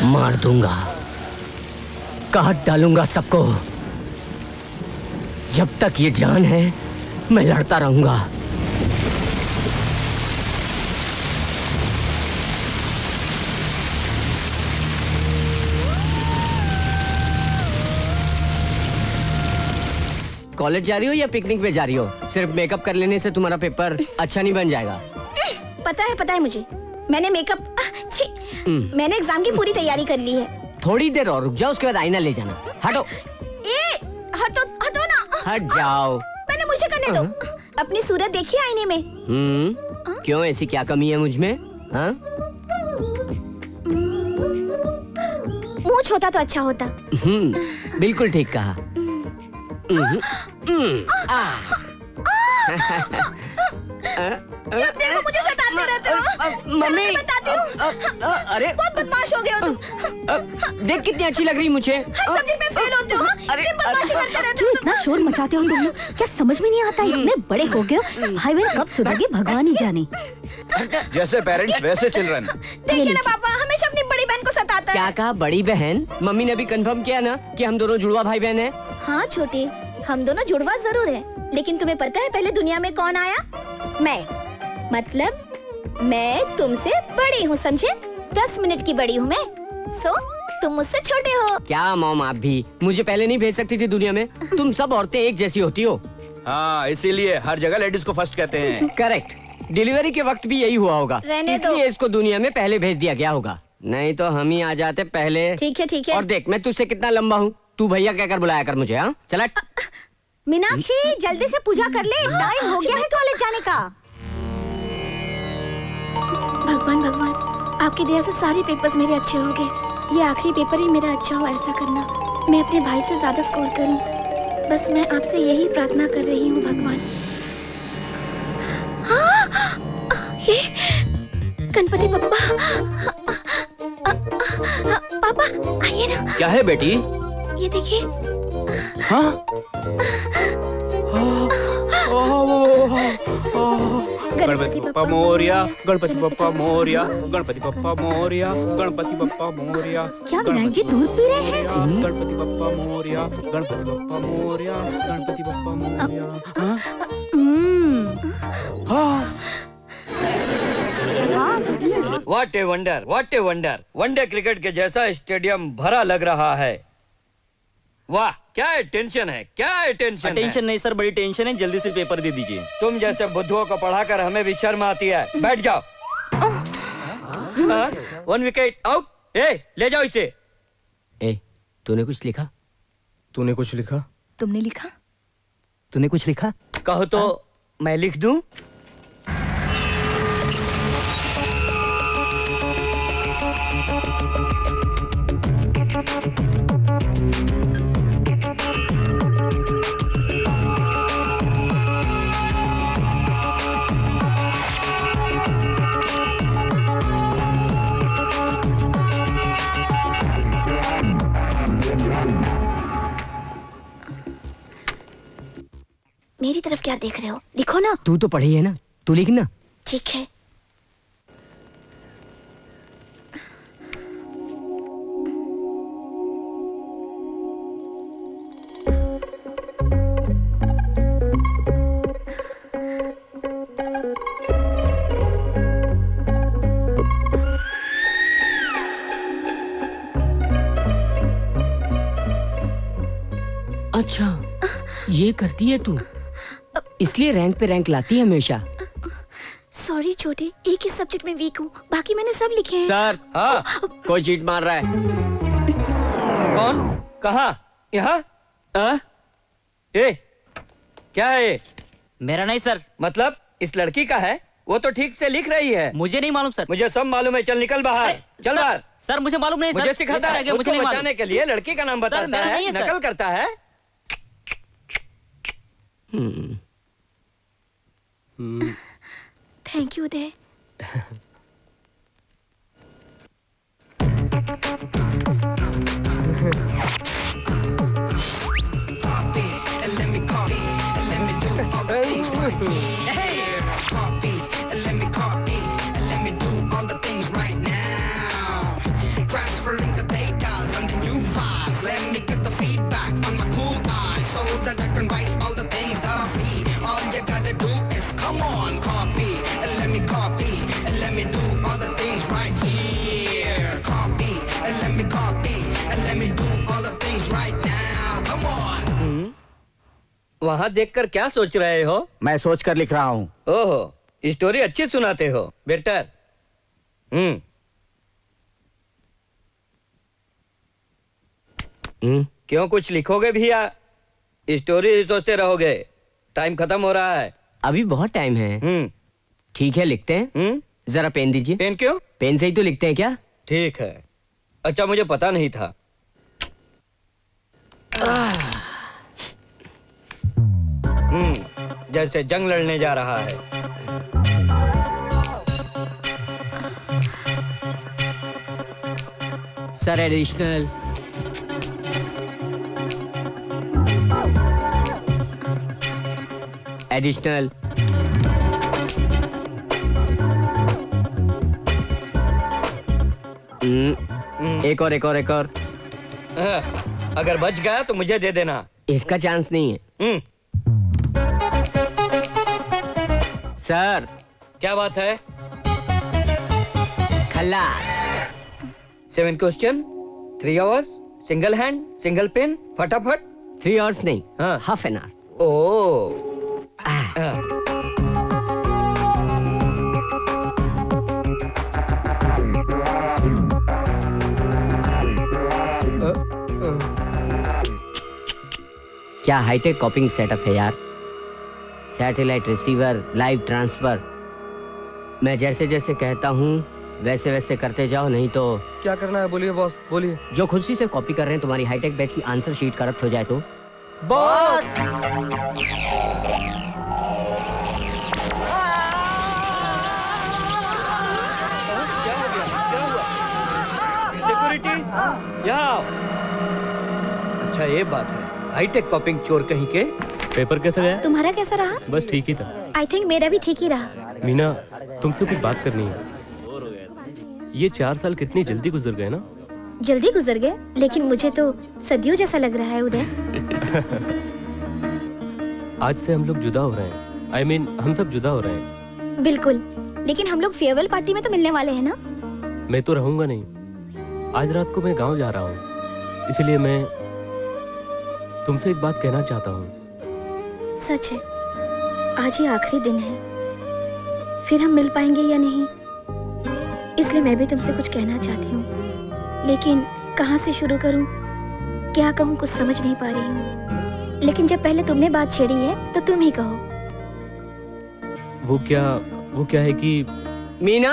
मार दूंगा, काट डालूंगा सबको। जब तक ये जान है मैं लड़ता रहूंगा। कॉलेज जा रही हो या पिकनिक पे जा रही हो? सिर्फ मेकअप कर लेने से तुम्हारा पेपर अच्छा नहीं बन जाएगा। पता है मुझे। मैंने मेकअप मैंने एग्जाम की पूरी तैयारी कर ली है। थोड़ी देर और रुक जाओ, उसके बाद आईना ले जाना। हटो। हटो ना। हट जाओ। पहले मुझे करने दो। अपनी सूरत देखिए आईने में। क्यों, ऐसी क्या कमी है मुझ में? मुंह छोटा तो अच्छा होता। बिल्कुल ठीक कहा। जब देखो मुझे सताते रहते हो। मम्मी मैं बताती हूँ। अरे बहुत बदमाश हो गए हो तुम। देख कितनी अच्छी लग रही मुझे। हर सब्जेक्ट में फेल होते हो। अरे, इतनी बदमाशी करते रहते हो। इतना शोर मचाते हो तुम लोग, क्या समझ में नहीं आता? इतने बड़े हो गए हो, हाईवे कब सुधरेगी भगवान ही जाने। जैसे पेरेंट्स वैसे चिल्ड्रन। देखिए ना पापा हमेशा अपनी बड़ी बहन को सताता क्या है। कहा बड़ी बहन? मम्मी ने भी कंफर्म किया ना कि हम दोनों जुड़वा भाई बहन हैं। हाँ छोटे, हम दोनों जुड़वा जरूर है, लेकिन तुम्हें पता है पहले दुनिया में कौन आया? मैं। मतलब मैं तुमसे बड़ी हूँ, समझे? 10 मिनट की बड़ी हूँ मैं। सो तुम मुझसे छोटे हो। क्या मॉम, आप भी मुझे पहले नहीं भेज सकती थी दुनिया में? तुम सब औरतें एक जैसी होती हो। हाँ, इसीलिए हर जगह लेडीज को फर्स्ट कहते हैं। करेक्ट। डिलीवरी के वक्त भी यही हुआ होगा, रहने दो। इसलिए इसको दुनिया में पहले भेज दिया गया होगा, नहीं तो हम ही आ जाते पहले। ठीक है ठीक है। और देख मैं तुझसे कितना लंबा हूँ, तू भैया कहकर बुलाया कर मुझे। हाँ चला। मीनाक्षी जल्दी से पूजा कर ले, टाइम हो गया है कॉलेज जाने का। भगवान भगवान, आपकी दया से सारे पेपर्स मेरे अच्छे हो गए। ये आखिरी पेपर ही मेरा अच्छा हो, ऐसा करना। मैं अपने भाई से ज्यादा स्कोर करूं, बस मैं आपसे यही प्रार्थना कर रही हूँ भगवान। ये गणपति बप्पा। पापा आइए ना। क्या है बेटी? ये देखिए। हाँ? गणपति बप्पा मोरिया, गणपति बप्पा मोरिया, गणपति बप्पा मोरिया, गणपति बप्पा मोरिया। क्या विनायक जी दूध पी रहे हैं? Ganpati Bappa Morya, Ganpati Bappa Morya, Ganpati Bappa Morya. What a wonder, what a wonder. One day cricket के जैसा स्टेडियम भरा लग रहा है। वाह, क्या टेंशन है, क्या टेंशन। टेंशन नहीं सर, बड़ी टेंशन है, जल्दी से पेपर दे दीजिए। तुम जैसे बुद्धुओं को पढ़ाकर हमें भी शर्म आती है। बैठ जाओ। 1 विकेट आउट। ले जाओ इसे। तूने कुछ लिखा? तूने कुछ लिखा? तुमने लिखा? तूने कुछ लिखा? कहो तो मैं लिख दूं। मेरी तरफ क्या देख रहे हो? लिखो ना। तू तो पढ़ी है ना, तू लिख ना। ठीक है। अच्छा, ये करती है तू, इसलिए रैंक पे रैंक लाती है हमेशा। सॉरी छोटे, एक ही सब्जेक्ट में वीक हूँ, बाकी मैंने सब लिखे हैं। सर, हाँ, कोई चीट मार रहा है। कौन? कहाँ? यहाँ? क्या है ये? मेरा नहीं सर। मतलब इस लड़की का है? वो तो ठीक से लिख रही है। मुझे नहीं मालूम सर। मुझे सब मालूम है। चल निकल बाहर, चल बाहर। सर मुझे मालूम नहीं। मुझे सिखाता है, मुझे मुझे नहीं मालूम। बचाने के लिए लड़की का नाम बताता मेरा है, नहीं है, सर। नकल करता है। Thank you Uday. Transferring the data and the new files. Let me get the feedback on my cool eyes so that I can write all the things that I see. All you gotta do is come on, copy and let me copy and let me do all the things right here. Copy and let me copy and let me do all the things right now. Come on. वहाँ देखकर क्या सोच रहे हो? मैं सोच कर लिख रहा हूँ। ओहो, स्टोरी अच्छी सुनाते हो बेटर। क्यों, कुछ लिखोगे भी या स्टोरी ही सोचते रहोगे? टाइम खत्म हो रहा है। अभी बहुत टाइम है। ठीक है, लिखते हैं। जरा पेन दीजिए। पेन क्यों? पेन से ही तो लिखते हैं क्या? ठीक है। अच्छा, मुझे पता नहीं था। जैसे जंग लड़ने जा रहा है। Sir additional. एडिशनल। एक और एक और एक और। अगर बच गया तो मुझे दे देना। इसका चांस नहीं है। सर क्या बात है? खल्लास। 7 question, 3 hours, single hand, single pen, फटाफट। 3 आवर्स नहीं, हाँ। Half an hour. ओ क्या हाईटेक कॉपिंग सेटअप है यार। Satellite receiver, live transfer. मैं जैसे जैसे कहता हूँ वैसे वैसे करते जाओ, नहीं तो क्या करना है बोलिए बॉस, बोलिए। जो खुशी से कॉपी कर रहे हैं तुम्हारी हाईटेक बैच की आंसर शीट करप्ट हो जाए तो। बॉस सिक्योरिटी जाओ। अच्छा ये बात है, हाईटेक कॉपिंग चोर कहीं के। पेपर कैसा गया? तुम्हारा कैसा रहा? बस ठीक ही था। आई थिंक मेरा भी ठीक ही रहा। मीना, तुमसे कुछ बात करनी है। ये 4 साल कितनी जल्दी गुजर गए ना। जल्दी गुजर गए, लेकिन मुझे तो सदियों जैसा लग रहा है उदय। आज से हम लोग जुदा हो रहे हैं। I mean, हम सब जुदा हो रहे हैं। बिल्कुल, लेकिन हम लोग फेयरवेल पार्टी में तो मिलने वाले हैं ना। मैं तो रहूंगा नहीं। आज रात को मैं गांव जा रहा हूँ, इसलिए मैं तुमसे एक बात कहना चाहता हूँ। सच है, आज ही आखिरी दिन है, फिर हम मिल पाएंगे या नहीं, इसलिए मैं भी तुमसे कुछ कहना चाहती हूँ, लेकिन कहाँ से शुरू करूँ, क्या कहूँ, कुछ समझ नहीं पा रही हूँ। लेकिन जब पहले तुमने बात छेड़ी है तो तुम ही कहो। वो क्या है कि मीना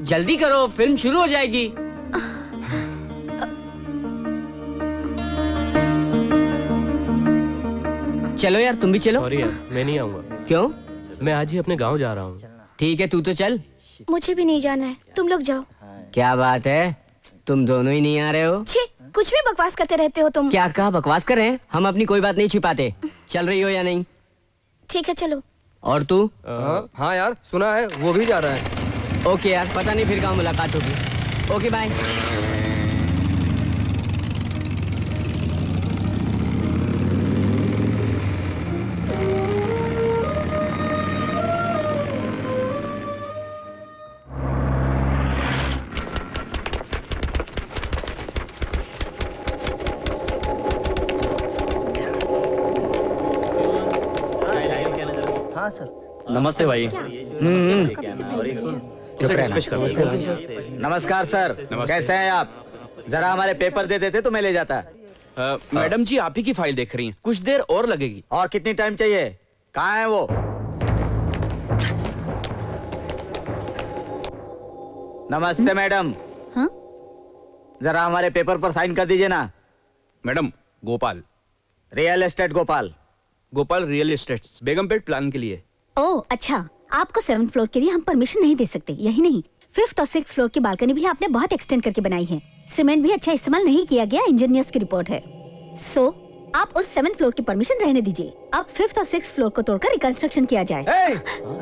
जल्दी करो, फिल्म शुरू हो जाएगी। चलो यार, तुम भी चलो। सॉरी यार, मैं नहीं आऊंगा। क्यों? मैं आज ही अपने गांव जा रहा हूँ। ठीक है, तू तो चल। मुझे भी नहीं जाना है, तुम लोग जाओ। क्या बात है, तुम दोनों ही नहीं आ रहे हो? छी, कुछ भी बकवास करते रहते हो तुम। क्या कहा, बकवास कर रहे हैं? हम अपनी कोई बात नहीं छिपाते। चल रही हो या नहीं? ठीक है चलो। और तू? हाँ यार, सुना है वो भी जा रहा है। ओके यार, पता नहीं फिर कहाँ मुलाकात होगी। Okay bye. नमस्ते भाई। नमस्कार सर, कैसे हैं आप? जरा हमारे पेपर दे देते तो मैं ले जाता। मैडम जी आप ही की फाइल देख रही हैं, कुछ देर और लगेगी। और कितनी टाइम चाहिए? कहाँ है वो? नमस्ते मैडम। हाँ? जरा हमारे पेपर पर साइन कर दीजिए ना। Madam, Gopal real estate Gopal. Gopal real estate Begumpet plan के लिए। ओह अच्छा, आपको 7th फ्लोर के लिए हम परमिशन नहीं दे सकते। यही नहीं, 5th और 6th फ्लोर की बालकनी भी आपने बहुत एक्सटेंड करके बनाई है। सीमेंट भी अच्छा इस्तेमाल नहीं किया गया, इंजीनियर्स की रिपोर्ट है। सो आप उस 7th फ्लोर की परमिशन रहने दीजिए। अब 5th और 6th फ्लोर को तोड़कर रिकंस्ट्रक्शन किया जाए।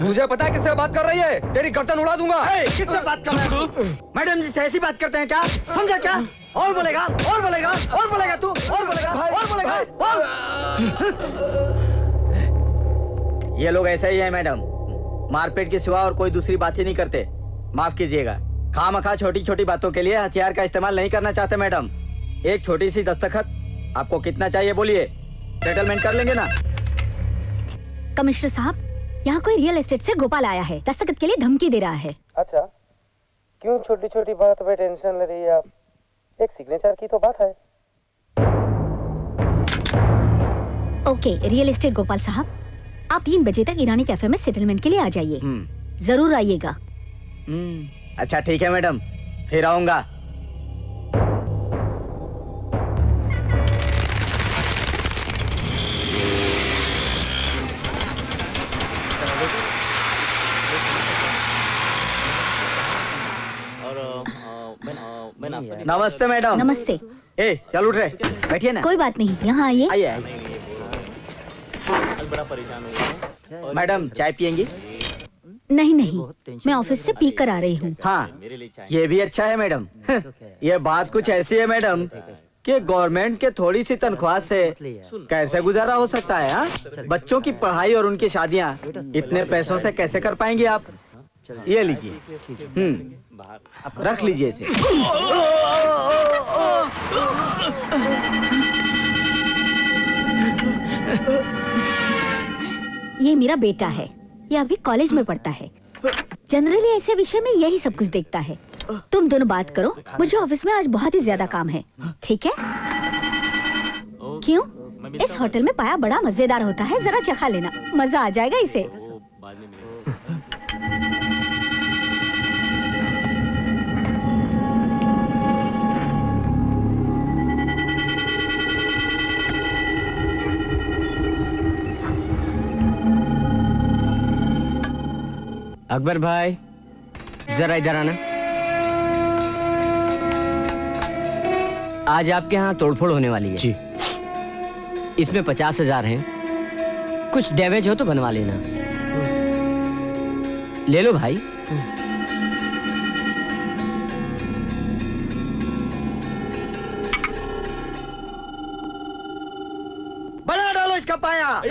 मुझे पता है किससे बात कर रही है, तेरी गर्दन उड़ा दूंगा। किससे बात कर रहे हो? मैडम जी से ऐसी बात करते हैं क्या? समझा क्या? और बोलेगा, और बोलेगा, और बोलेगा तू, और बोलेगा, और बोलेगा, ये लोग ऐसे ही है मैडम, मारपीट के सिवा और कोई दूसरी बात ही नहीं करते। माफ कीजिएगा, खामखा छोटी छोटी बातों के लिए हथियार का इस्तेमाल नहीं करना चाहते मैडम। एक छोटी सी दस्तखत, आपको कितना चाहिए बोलिए, सेटलमेंट कर लेंगे ना। कमिश्नर साहब, यहाँ कोई रियल एस्टेट से गोपाल आया है, दस्तखत के लिए धमकी दे रहा है। अच्छा, क्यों छोटी छोटी बात पे टेंशन ले रही है आप? एक सिग्नेचर की तो बात है। ओके रियल एस्टेट गोपाल साहब, आप 3 बजे तक ईरानी कैफे में सेटलमेंट के लिए आ जाइए। जरूर आइएगा। अच्छा ठीक है मैडम, फिर आऊंगा। मैं नाश्ता नमस्ते मैडम। नमस्ते। ए चल उठ रहे, बैठिए ना। कोई बात नहीं, यहाँ आइए। आइए आइए। बड़ा परेशान हुआ। मैडम चाय पियेंगी? नहीं नहीं, मैं ऑफिस से पी कर आ रही हूँ। हाँ, ये भी अच्छा है मैडम। ये बात कुछ ऐसी है मैडम कि गवर्नमेंट के थोड़ी सी तनख्वाह से कैसे गुजारा हो सकता है? हाँ, बच्चों की पढ़ाई और उनकी शादियाँ इतने पैसों से कैसे कर पाएंगे आप? ये लीजिए, रख लीजिए इसे। ये मेरा बेटा है, ये अभी कॉलेज में पढ़ता है। जनरली ऐसे विषय में यही सब कुछ देखता है। तुम दोनों बात करो, मुझे ऑफिस में आज बहुत ही ज्यादा काम है। ठीक है? क्यों? इस होटल में पाया बड़ा मजेदार होता है, जरा चखा लेना, मजा आ जाएगा इसे। अकबर भाई जरा इधर आना। आज आपके यहाँ तोड़फोड़ होने वाली है जी। इसमें 50,000 हैं। कुछ डैमेज हो तो बनवा लेना। ले लो भाई। बना डालो इसका पाया।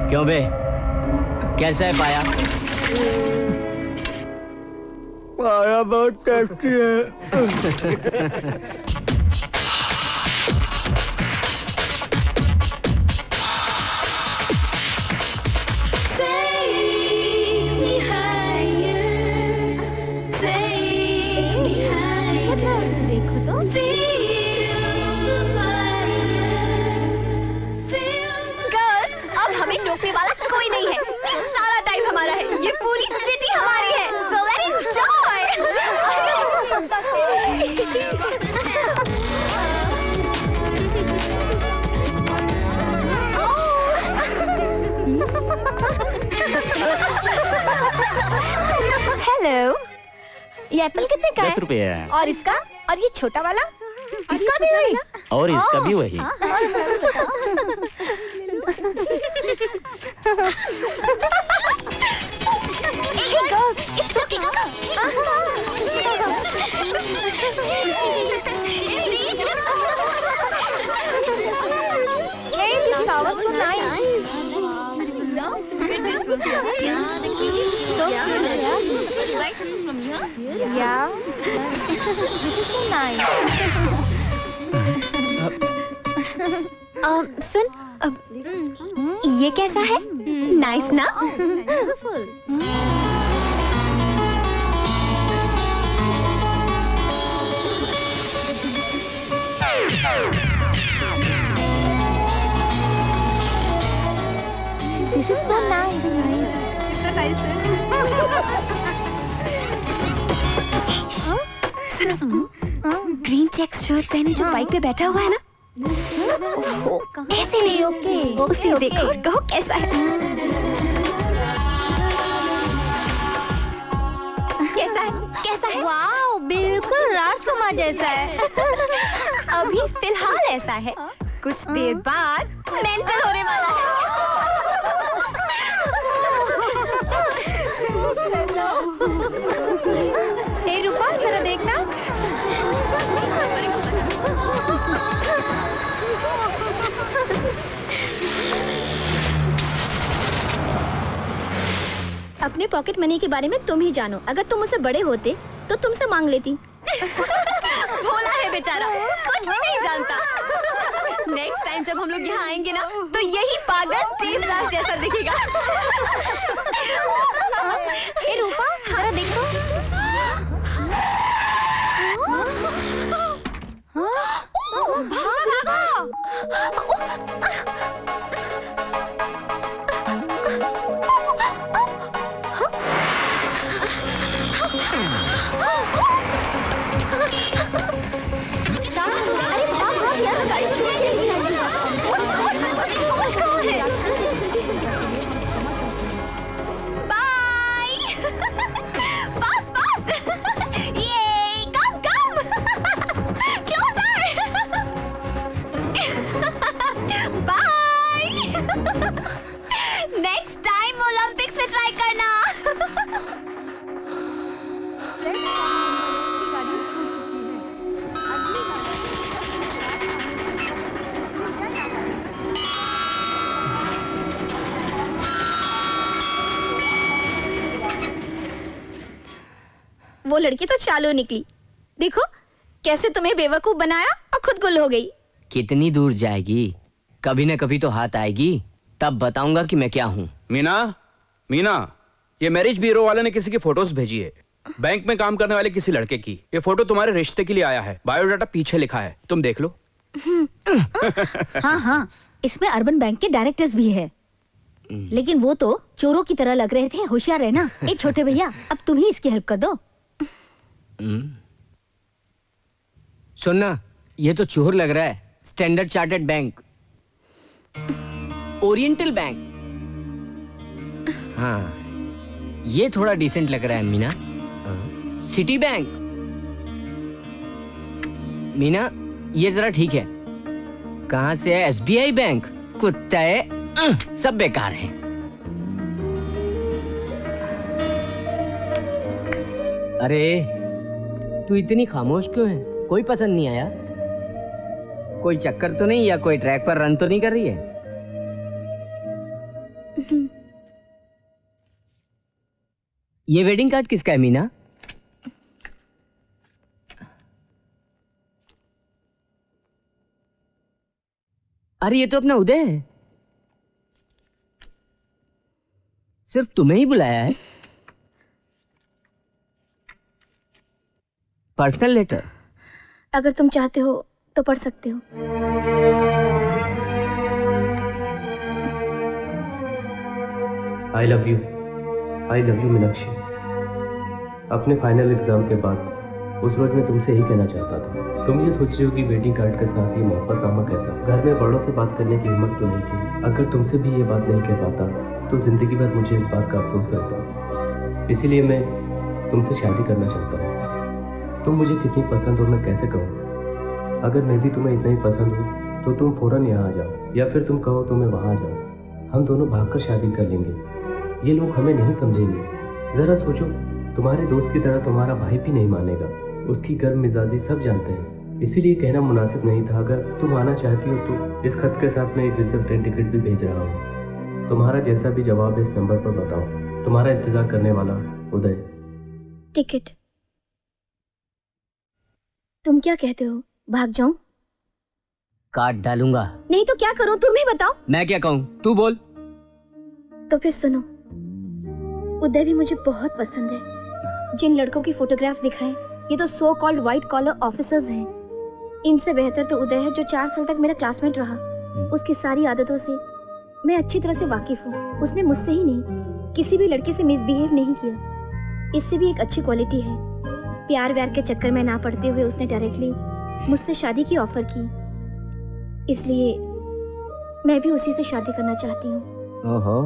क्यों बे, कैसा है पाया? पाया बहुत टेस्टी है। देखो तो। हमें टोकने वाला कोई नहीं है। ये सारा टाइम हमारा है। ये पूरी सिटी हमारी है। So let's enjoy. ये एप्पल कितने का है? 10 रुपए है। और इसका? और ये छोटा वाला? इसका भी वही? और इसका भी वही। Hey girls, it's okay, come on. Hey, this flower is nice. No, so like from here? Yeah. This is so nice. सुन, ये कैसा है? नाइस ना? This is so nice. सुनो, ग्रीन चेक शर्ट पहने जो बाइक पे बैठा हुआ है ना, ऐसे नहीं, ओके उसे देखो, कहो कैसा है? कैसा है? कैसा है? वाओ, बिल्कुल राजकुमार जैसा है। अभी फिलहाल ऐसा है, कुछ देर बाद मेंटल होने वाला है। हे रूपा, जरा देखना। अपने पॉकेट मनी के बारे में तुम ही जानो। अगर तुम मुझसे बड़े होते तो तुमसे मांग लेती। भोला है बेचारा, कुछ भी नहीं जानता। नेक्स्ट टाइम जब हम लोग यहाँ आएंगे ना, तो यही पागल देवदास जैसा दिखेगा। ए रूपा, जरा देखो। भागो, अरे भाग यार, गाड़ी छूट गई। बाय। फास्ट फास्ट, ये come come closer. Bye. Next time Olympics में ट्राई करना। वो लड़की तो चालू निकली। देखो कैसे तुम्हें बेवकूफ बनाया और खुद गुल हो गई। कितनी दूर जाएगी? कभी न कभी तो हाथ आएगी, तब बताऊंगा कि मैं क्या हूँ। मीना, मीना, ये मैरिज ब्यूरो वाले ने किसी की फोटोज भेजी है, बैंक में काम करने वाले किसी लड़के की। ये फोटो तुम्हारे रिश्ते के लिए आया है, बायोडाटा पीछे लिखा है, तुम देख लो। हाँ हाँ, इसमें अर्बन बैंक के डायरेक्टर्स भी है, लेकिन वो तो चोरों की तरह लग रहे थे। होशियार रहना। ए छोटे भैया, अब तुम ही इसकी हेल्प कर दो। सुनना, ये तो चोर लग रहा है। Standard chartered bank, oriental bank. हाँ, ये थोड़ा डिसेंट लग रहा है मीना। City bank. मीना, ये जरा ठीक है। कहां से है? SBI bank. कुत्ते सब बेकार हैं। अरे तू इतनी खामोश क्यों है? कोई पसंद नहीं आया? कोई चक्कर तो नहीं, या कोई ट्रैक पर रन तो नहीं कर रही है? ये वेडिंग कार्ड किसका है मीना? अरे ये तो अपना उदय है। सिर्फ तुम्हें ही बुलाया है। Personal letter. अगर तुम चाहते हो तो पढ़ सकते हो। I love you Meenakshi. अपने फाइनल एग्जाम के बाद उस रोज मैं तुमसे ही कहना चाहता था। तुम ये सोच रही हो कि वेडिंग कार्ड के साथ ये मोहब्बत नामा कैसा। घर में बड़ों से बात करने की हिम्मत तो नहीं थी। अगर तुमसे भी ये बात नहीं कह पाता तो जिंदगी भर मुझे इस बात का अफसोस रहता। इसीलिए मैं तुमसे शादी करना चाहता हूँ। तुम मुझे कितनी पसंद हो मैं कैसे कहूँ। अगर मैं भी तुम्हें इतना ही पसंद हूँ तो तुम फौरन यहाँ आ जाओ, या फिर तुम कहो तो मैं वहाँ आ जाऊँ। हम दोनों भागकर शादी कर लेंगे। ये लोग हमें नहीं समझेंगे। ज़रा सोचो, तुम्हारे दोस्त की तरह तुम्हारा भाई भी नहीं मानेगा। उसकी गर्म मिजाजी सब जानते हैं, इसीलिए कहना मुनासिब नहीं था। अगर तुम आना चाहती हो तो इस खत के साथ मैं एक रिजर्व ट्रेन टिकट भी भेज रहा हूँ। तुम्हारा जैसा भी जवाब है इस नंबर पर बताओ। तुम्हारा इंतजार करने वाला उदय। टिकट? तुम क्या कहते हो, भाग जाऊं? काट डालूंगा। नहीं तो क्या करूं, तुम ही बताओ। मैं क्या कहूँ, तू बोल। तो फिर सुनो, उदय भी मुझे बहुत पसंद है। जिन लड़कों की फोटोग्राफ्स दिखाए ये तो so called white collar officers हैं। इनसे बेहतर तो उदय है जो 4 साल तक मेरा क्लासमेट रहा। उसकी सारी आदतों से मैं अच्छी तरह से वाकिफ हूँ। उसने मुझसे ही नहीं किसी भी लड़के से मिसबिहेव नहीं किया। इससे भी एक अच्छी क्वालिटी है, प्यार व्यार के चक्कर में ना पड़ते हुए उसने डायरेक्टली मुझसे शादी की ऑफर की। इसलिए मैं भी उसी से शादी करना चाहती हूँ। ओहो,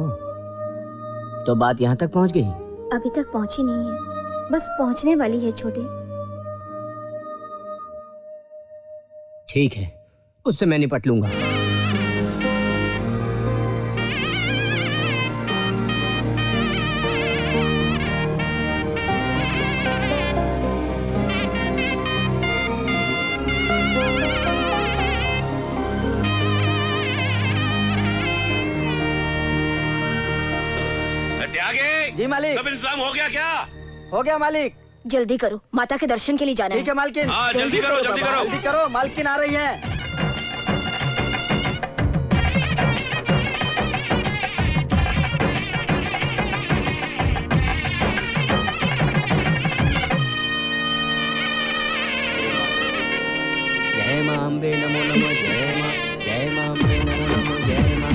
तो बात यहाँ तक पहुँच गई? अभी तक पहुँची नहीं है, बस पहुँचने वाली है छोटे। ठीक है, उससे मैं निपट लूंगा। जी मालिक। सब इंतजाम हो गया क्या? हो गया मालिक। जल्दी करो, माता के दर्शन के लिए जाना है। ठीक है मालकिन। हाँ, जल्दी करो, जल्दी करो। जल्दी करो, मालकिन आ रही है। जय मां अम्बे नमो नमो, जय मां अम्बे नमो नमो, जय मां।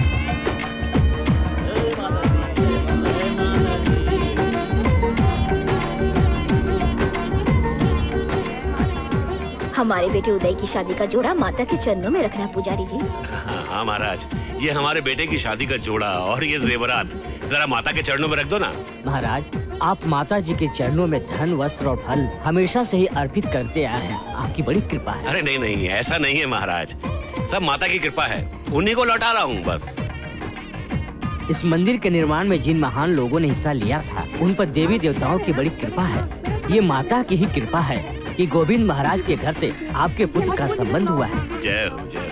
हमारे बेटे उदय की शादी का जोड़ा माता के चरणों में रखना पुजारी जी। हाँ महाराज, ये हमारे बेटे की शादी का जोड़ा और ये जेवरात जरा माता के चरणों में रख दो ना। महाराज, आप माता जी के चरणों में धन, वस्त्र और फल हमेशा से ही अर्पित करते आए हैं। आपकी बड़ी कृपा है। अरे नहीं नहीं, ऐसा नहीं है महाराज, सब माता की कृपा है, उन्हीं को लौटा रहा हूँ बस। इस मंदिर के निर्माण में जिन महान लोगों ने हिस्सा लिया था उन पर देवी देवताओं की बड़ी कृपा है। ये माता की ही कृपा है कि गोविंद महाराज के घर से आपके पुत्र का संबंध हुआ है। जय हो, जय हो।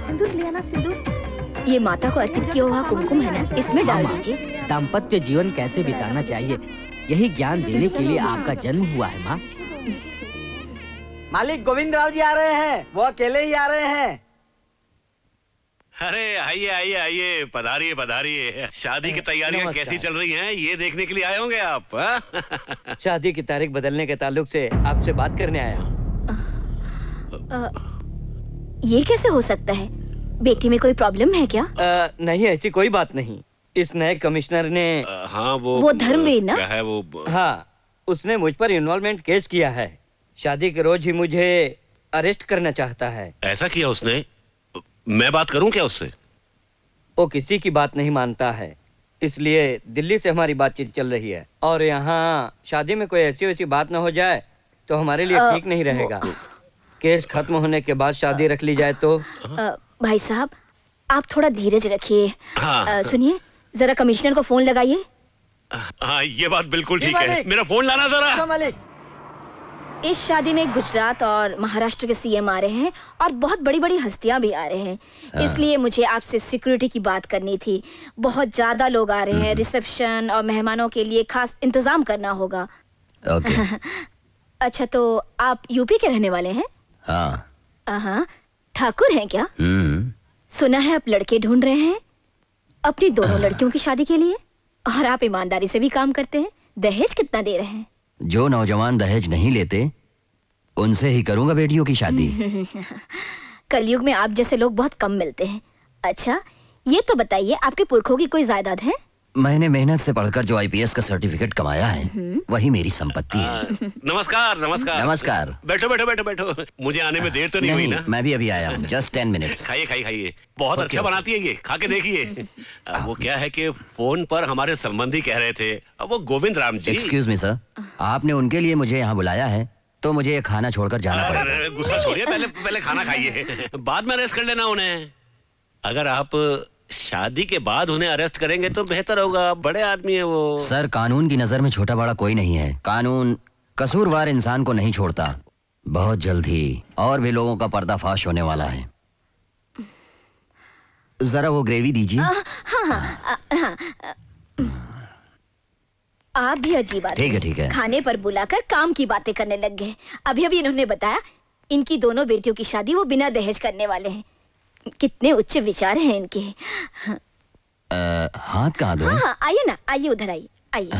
सिंदूर ले आना, सिंदूर। ये माता को अर्पित किया हुआ कुमकुम है ना, इसमें डाल दीजिए। दाम्पत्य जीवन कैसे बिताना चाहिए यही ज्ञान देने के लिए आपका जन्म हुआ है माँ। मालिक गोविंद राव जी आ रहे हैं, वो अकेले ही आ रहे हैं। अरे आइए आइए आइए, पधारिए पधारिए। शादी की तैयारियां कैसी चल रही हैं ये देखने के लिए आए होंगे आप। हाँ? शादी की तारीख बदलने के ताल्लुक से आपसे बात करने आया। ये कैसे हो सकता है? बेटी में कोई प्रॉब्लम है क्या? नहीं, ऐसी कोई बात नहीं। इस नए कमिश्नर ने हाँ वो धर्मवीर ना? क्या है वो? हाँ, उसने मुझ पर इन्वॉल्वमेंट केस किया है। शादी के रोज ही मुझे अरेस्ट करना चाहता है। ऐसा किया उसने? मैं बात करूं क्या उससे? वो किसी की बात नहीं मानता है, इसलिए दिल्ली से हमारी बातचीत चल रही है। और यहाँ शादी में कोई ऐसी वैसी बात न हो जाए तो हमारे लिए ठीक नहीं रहेगा। केस खत्म होने के बाद शादी रख ली जाए तो। भाई साहब, आप थोड़ा धीरज रखिए। हाँ। सुनिए, जरा कमिश्नर को फोन लगाइए। हाँ, ये बात बिल्कुल ठीक है। मेरा फोन लाना जरा। मालिक, इस शादी में गुजरात और महाराष्ट्र के सीएम आ रहे हैं और बहुत बड़ी बड़ी हस्तियां भी आ रहे हैं। इसलिए मुझे आपसे सिक्योरिटी की बात करनी थी। बहुत ज्यादा लोग आ रहे हैं, रिसेप्शन और मेहमानों के लिए खास इंतजाम करना होगा। ओके। अच्छा, तो आप यूपी के रहने वाले हैं? हाँ। ठाकुर हैं क्या? सुना है आप लड़के ढूंढ रहे हैं अपनी दोनों लड़कियों की शादी के लिए, और आप ईमानदारी से भी काम करते हैं। दहेज कितना दे रहे हैं? जो नौजवान दहेज नहीं लेते उनसे ही करूंगा बेटियों की शादी। कलयुग में आप जैसे लोग बहुत कम मिलते हैं। अच्छा, ये तो बताइए, आपके पुरखों की कोई जायदाद है? मैंने मेहनत से पढ़कर जो आईपीएस का सर्टिफिकेट कमाया है वही मेरी संपत्ति है। नमस्कार नमस्कार। नमस्कार। बैठो बैठो बैठो बैठो। मुझे आने में देर तो नहीं हुई ना? मैं भी अभी आया हूँ, जस्ट 10 मिनट्स। खाइए खाइए खाइए, बहुत अच्छा बनाती है ये, खा के देखिए। वो क्या है कि फोन पर हमारे संबंधी कह रहे थे, वो Govind Ram ji. Excuse me sir, आपने उनके लिए मुझे यहाँ बुलाया है तो मुझे ये खाना छोड़कर जाना पड़ेगा। गुस्सा छोड़िए, पहले खाना खाइए, बाद में अरेस्ट कर लेना उन्हें। अगर आप शादी के बाद उन्हें अरेस्ट करेंगे तो बेहतर होगा, बड़े आदमी है वो। सर, कानून की नजर में छोटा बड़ा कोई नहीं है। कानून कसूरवार इंसान को नहीं छोड़ता। बहुत जल्द ही और भी लोगों का पर्दाफाश होने वाला है। जरा वो ग्रेवी दीजिए। हाँ। आप भी अजीब आदमी। ठीक है ठीक है। खाने पर बुलाकर काम की बातें करने लग गए। अभी अभी इन्होंने बताया इनकी दोनों बेटियों की शादी वो बिना दहेज करने वाले हैं। कितने उच्च विचार हैं इनके। हाथ कहाँ दो? हाँ, आइए ना, आइए उधर आइए, आइए।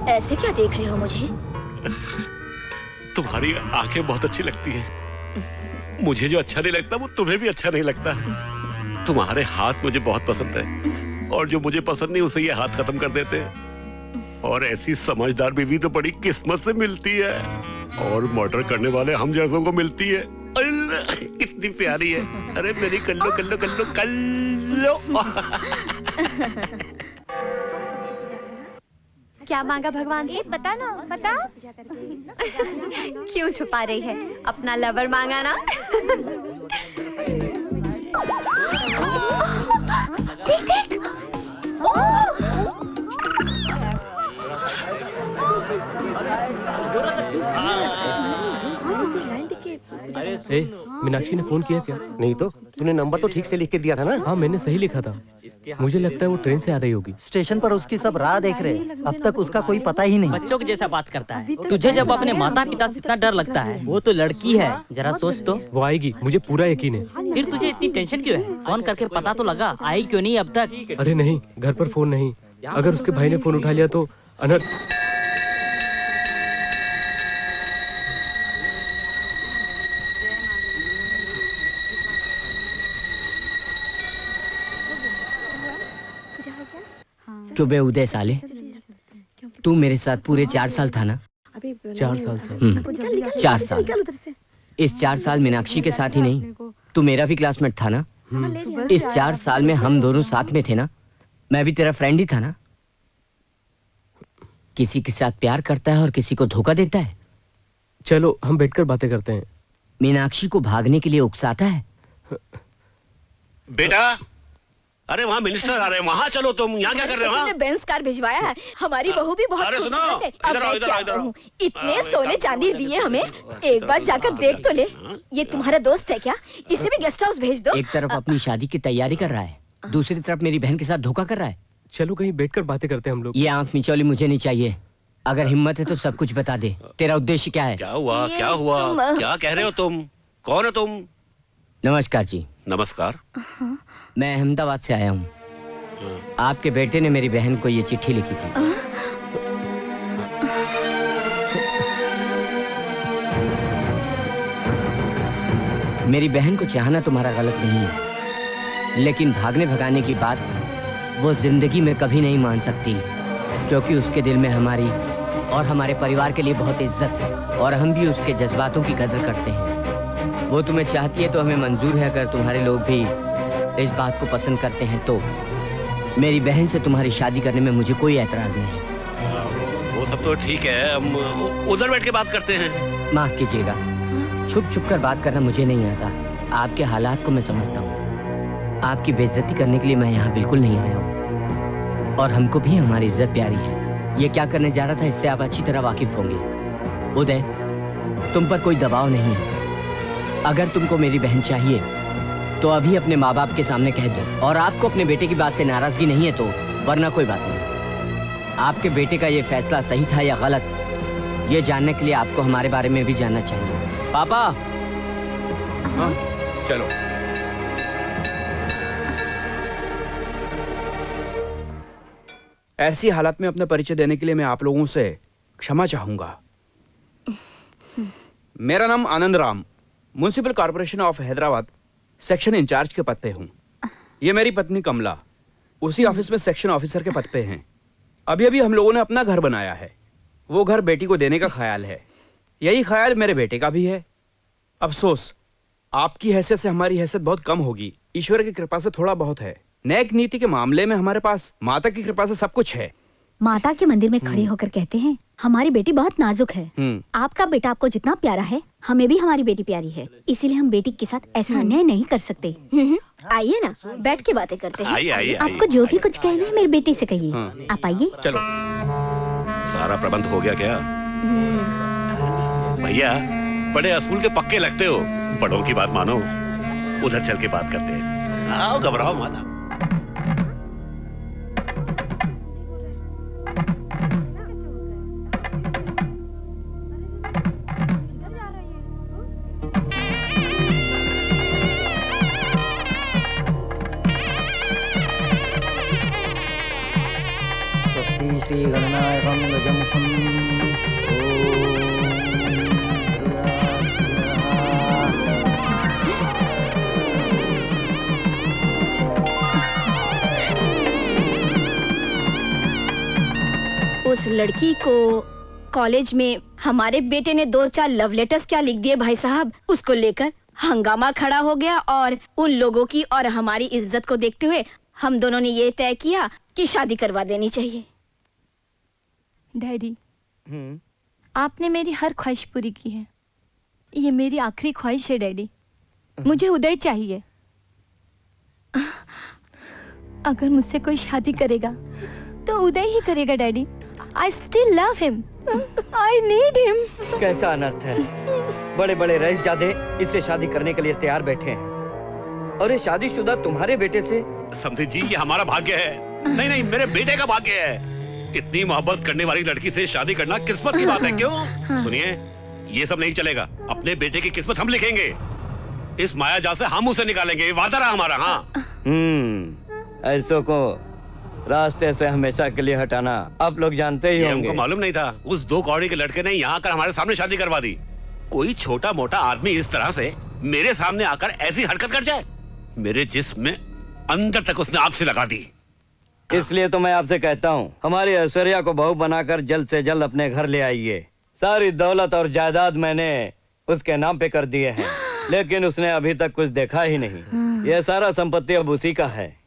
ऐसे क्या देख रहे हो मुझे? तुम्हारी आंखें बहुत अच्छी लगती हैं। मुझे जो अच्छा नहीं लगता वो तुम्हें भी अच्छा नहीं लगता। तुम्हारे हाथ मुझे बहुत पसंद है और जो मुझे पसंद नहीं उसे ये हाथ खत्म कर देते हैं। और ऐसी समझदार बीवी तो बड़ी किस्मत से मिलती है और मर्डर करने वाले हम जैसों को मिलती है। कितनी प्यारी है। अरे मेरी कल्लो कल्लो कल्लो कल्लो। क्या मांगा भगवान से? बता ना, बता। क्यों छुपा रही है? अपना लवर मांगा ना। देख देख। ए, मीनाक्षी ने फोन किया क्या? नहीं तो तूने नंबर तो ठीक से लिख के दिया था ना? हाँ, मैंने सही लिखा था। मुझे लगता है वो ट्रेन से आ रही होगी। स्टेशन पर उसकी सब राह देख रहे हैं। अब तक उसका कोई पता ही नहीं। बच्चों के जैसा बात करता है। तुझे जब अपने माता पिता से इतना डर लगता है, वो तो लड़की है, जरा सोच तो। वो आएगी, मुझे पूरा यकीन है। फिर तुझे इतनी टेंशन क्यों है? फोन करके पता तो लगा, आई क्यों नहीं अब तक? अरे नहीं, घर पर फोन नहीं। अगर उसके भाई ने फोन उठा लिया तो अनर्थ। क्यों बे उदय साले, तू मेरे साथ पूरे 4 साल था ना? 4 साल से। 4 साल। इस 4 साल मीनाक्षी के साथ ही नहीं, तू मेरा भी क्लासमेट था ना? इस 4 साल में हम दोनों साथ में थे ना? मैं भी तेरा फ्रेंड ही था ना? किसी के साथ प्यार करता है और किसी को धोखा देता है। चलो हम बैठकर बातें करते हैं। मीनाक्षी को भागने के लिए उकसाता है। बेटा, अरे वहाँ मिनिस्टर आ रहे हैं, वहाँ चलो तुम। यहाँ क्या कर रहे हो? बेंस कार भिजवाया है। हमारी बहू भी बहुत अरे सुनो, खूबसूरत है। अब इधर आओ, मैं इधर क्या आओ, इधर आओ। कहूँ? इतने सोने चांदी दिए हमें, एक बार जाकर देख तो ले। ये तुम्हारा दोस्त है क्या? इसे भी गेस्ट हाउस भेज दो। एक तरफ अपनी शादी की तैयारी कर रहा है, दूसरी तरफ मेरी बहन के साथ धोखा कर रहा है। चलो कहीं बैठकर बातें करते हैं हम लोग। ये आंख मिचौली मुझे नहीं चाहिए। अगर हिम्मत है तो सब कुछ बता दे। तेरा उद्देश्य क्या है? क्या हुआ? क्या हुआ? क्या कह रहे हो तुम? कौन हो तुम? नमस्कार जी। नमस्कार। मैं अहमदाबाद से आया हूँ। आपके बेटे ने मेरी बहन को ये चिट्ठी लिखी थी। मेरी बहन को चाहना तुम्हारा गलत नहीं है, लेकिन भागने भगाने की बात वो जिंदगी में कभी नहीं मान सकती, क्योंकि उसके दिल में हमारी और हमारे परिवार के लिए बहुत इज्जत है और हम भी उसके जज्बातों की कदर करते हैं। वो तुम्हें चाहती है तो हमें मंजूर है। अगर तुम्हारे लोग भी इस बात को पसंद करते हैं तो मेरी बहन से तुम्हारी शादी करने में मुझे कोई ऐतराज नहीं है। वो सब तो ठीक है, हम उधर बैठ के बात करते हैं। माफ कीजिएगा, छुप छुप कर बात करना मुझे नहीं आता। आपके हालात को मैं समझता हूँ। आपकी बेइज्जती करने के लिए मैं यहाँ बिल्कुल नहीं आया हूँ और हमको भी हमारी इज्जत प्यारी है। ये क्या करने जा रहा था इससे आप अच्छी तरह वाकिफ होंगे। उदय, तुम पर कोई दबाव नहीं है। अगर तुमको मेरी बहन चाहिए तो अभी अपने माँ बाप के सामने कह दो, और आपको अपने बेटे की बात से नाराजगी नहीं है तो वरना कोई बात नहीं। आपके बेटे का ये फैसला सही था या गलत, ये जानने के लिए आपको हमारे बारे में भी जानना चाहिए। पापा। हाँ, चलो। ऐसी हालत में अपना परिचय देने के लिए मैं आप लोगों से क्षमा चाहूंगा। मेरा नाम Anand Ram, municipal corporation of Hyderabad section incharge के पद पे हूँ। ये मेरी पत्नी कमला उसी ऑफिस में सेक्शन ऑफिसर के पद पे हैं। अभी अभी हम लोगों ने अपना घर बनाया है, वो घर बेटी को देने का ख्याल है। यही ख्याल मेरे बेटे का भी है। अफसोस आपकी हैसियत से हमारी हैसियत बहुत कम होगी। ईश्वर की कृपा से थोड़ा बहुत है। नेक नीति के मामले में हमारे पास माता की कृपा से सब कुछ है। माता के मंदिर में खड़े होकर कहते हैं हमारी बेटी बहुत नाजुक है। आपका बेटा आपको जितना प्यारा है हमें भी हमारी बेटी प्यारी है, इसीलिए हम बेटी के साथ ऐसा अन्याय नहीं कर सकते। आइए ना, बैठ के बातें करते हैं। आइए। आपको जो भी कुछ कहना है मेरे बेटे से कहिए। आप आइए। चलो। सारा प्रबंध हो गया क्या? भैया बड़े असूल के पक्के लगते हो, बड़ों की बात मानो। उधर चल के बात करते हैं। आओ, घबराओ मत। श्री गणनायकं गजमुखं उस लड़की को कॉलेज में हमारे बेटे ने 2-4 लव लेटर्स क्या लिख दिए भाई साहब। उसको लेकर हंगामा खड़ा हो गया और उन लोगों की और हमारी इज्जत को देखते हुए हम दोनों ने ये तय किया कि शादी करवा देनी चाहिए। डैडी, आपने मेरी हर ख्वाहिश पूरी की है। ये मेरी आखिरी ख्वाहिश है डैडी। मुझे उदय चाहिए। अगर मुझसे कोई शादी करेगा तो उदय ही करेगा daddy. I still love him. I need him. कैसा अनर्थ है। बड़े बड़े रईसजादे इससे शादी करने के लिए तैयार बैठे हैं और ये शादीशुदा तुम्हारे बेटे से। समझे जी, ये हमारा भाग्य है। नहीं, मेरे बेटे का भाग्य है। इतनी मोहब्बत करने वाली लड़की से शादी करना किस्मत की बात है। क्यों? सुनिए, ये सब नहीं चलेगा। अपने बेटे की किस्मत हम लिखेंगे। इस मायाजाल से हम उसे निकालेंगे, वादा रहा हमारा। हाँ। ऐसों को रास्ते से हमेशा के लिए हटाना आप लोग जानते ही होंगे। हमको मालूम नहीं था। उस 2 कौड़ी के लड़के ने यहाँ आकर हमारे सामने शादी करवा दी। कोई छोटा मोटा आदमी इस तरह से मेरे सामने आकर ऐसी हरकत कर जाए? मेरे जिस्म में अंदर तक उसने आग से लगा दी। इसलिए तो मैं आपसे कहता हूँ, हमारी ऐश्वर्या को बहू बनाकर जल्द से जल्द अपने घर ले आइए। सारी दौलत और जायदाद मैंने उसके नाम पे कर दिए हैं, लेकिन उसने अभी तक कुछ देखा ही नहीं। यह सारा संपत्ति अब उसी का है।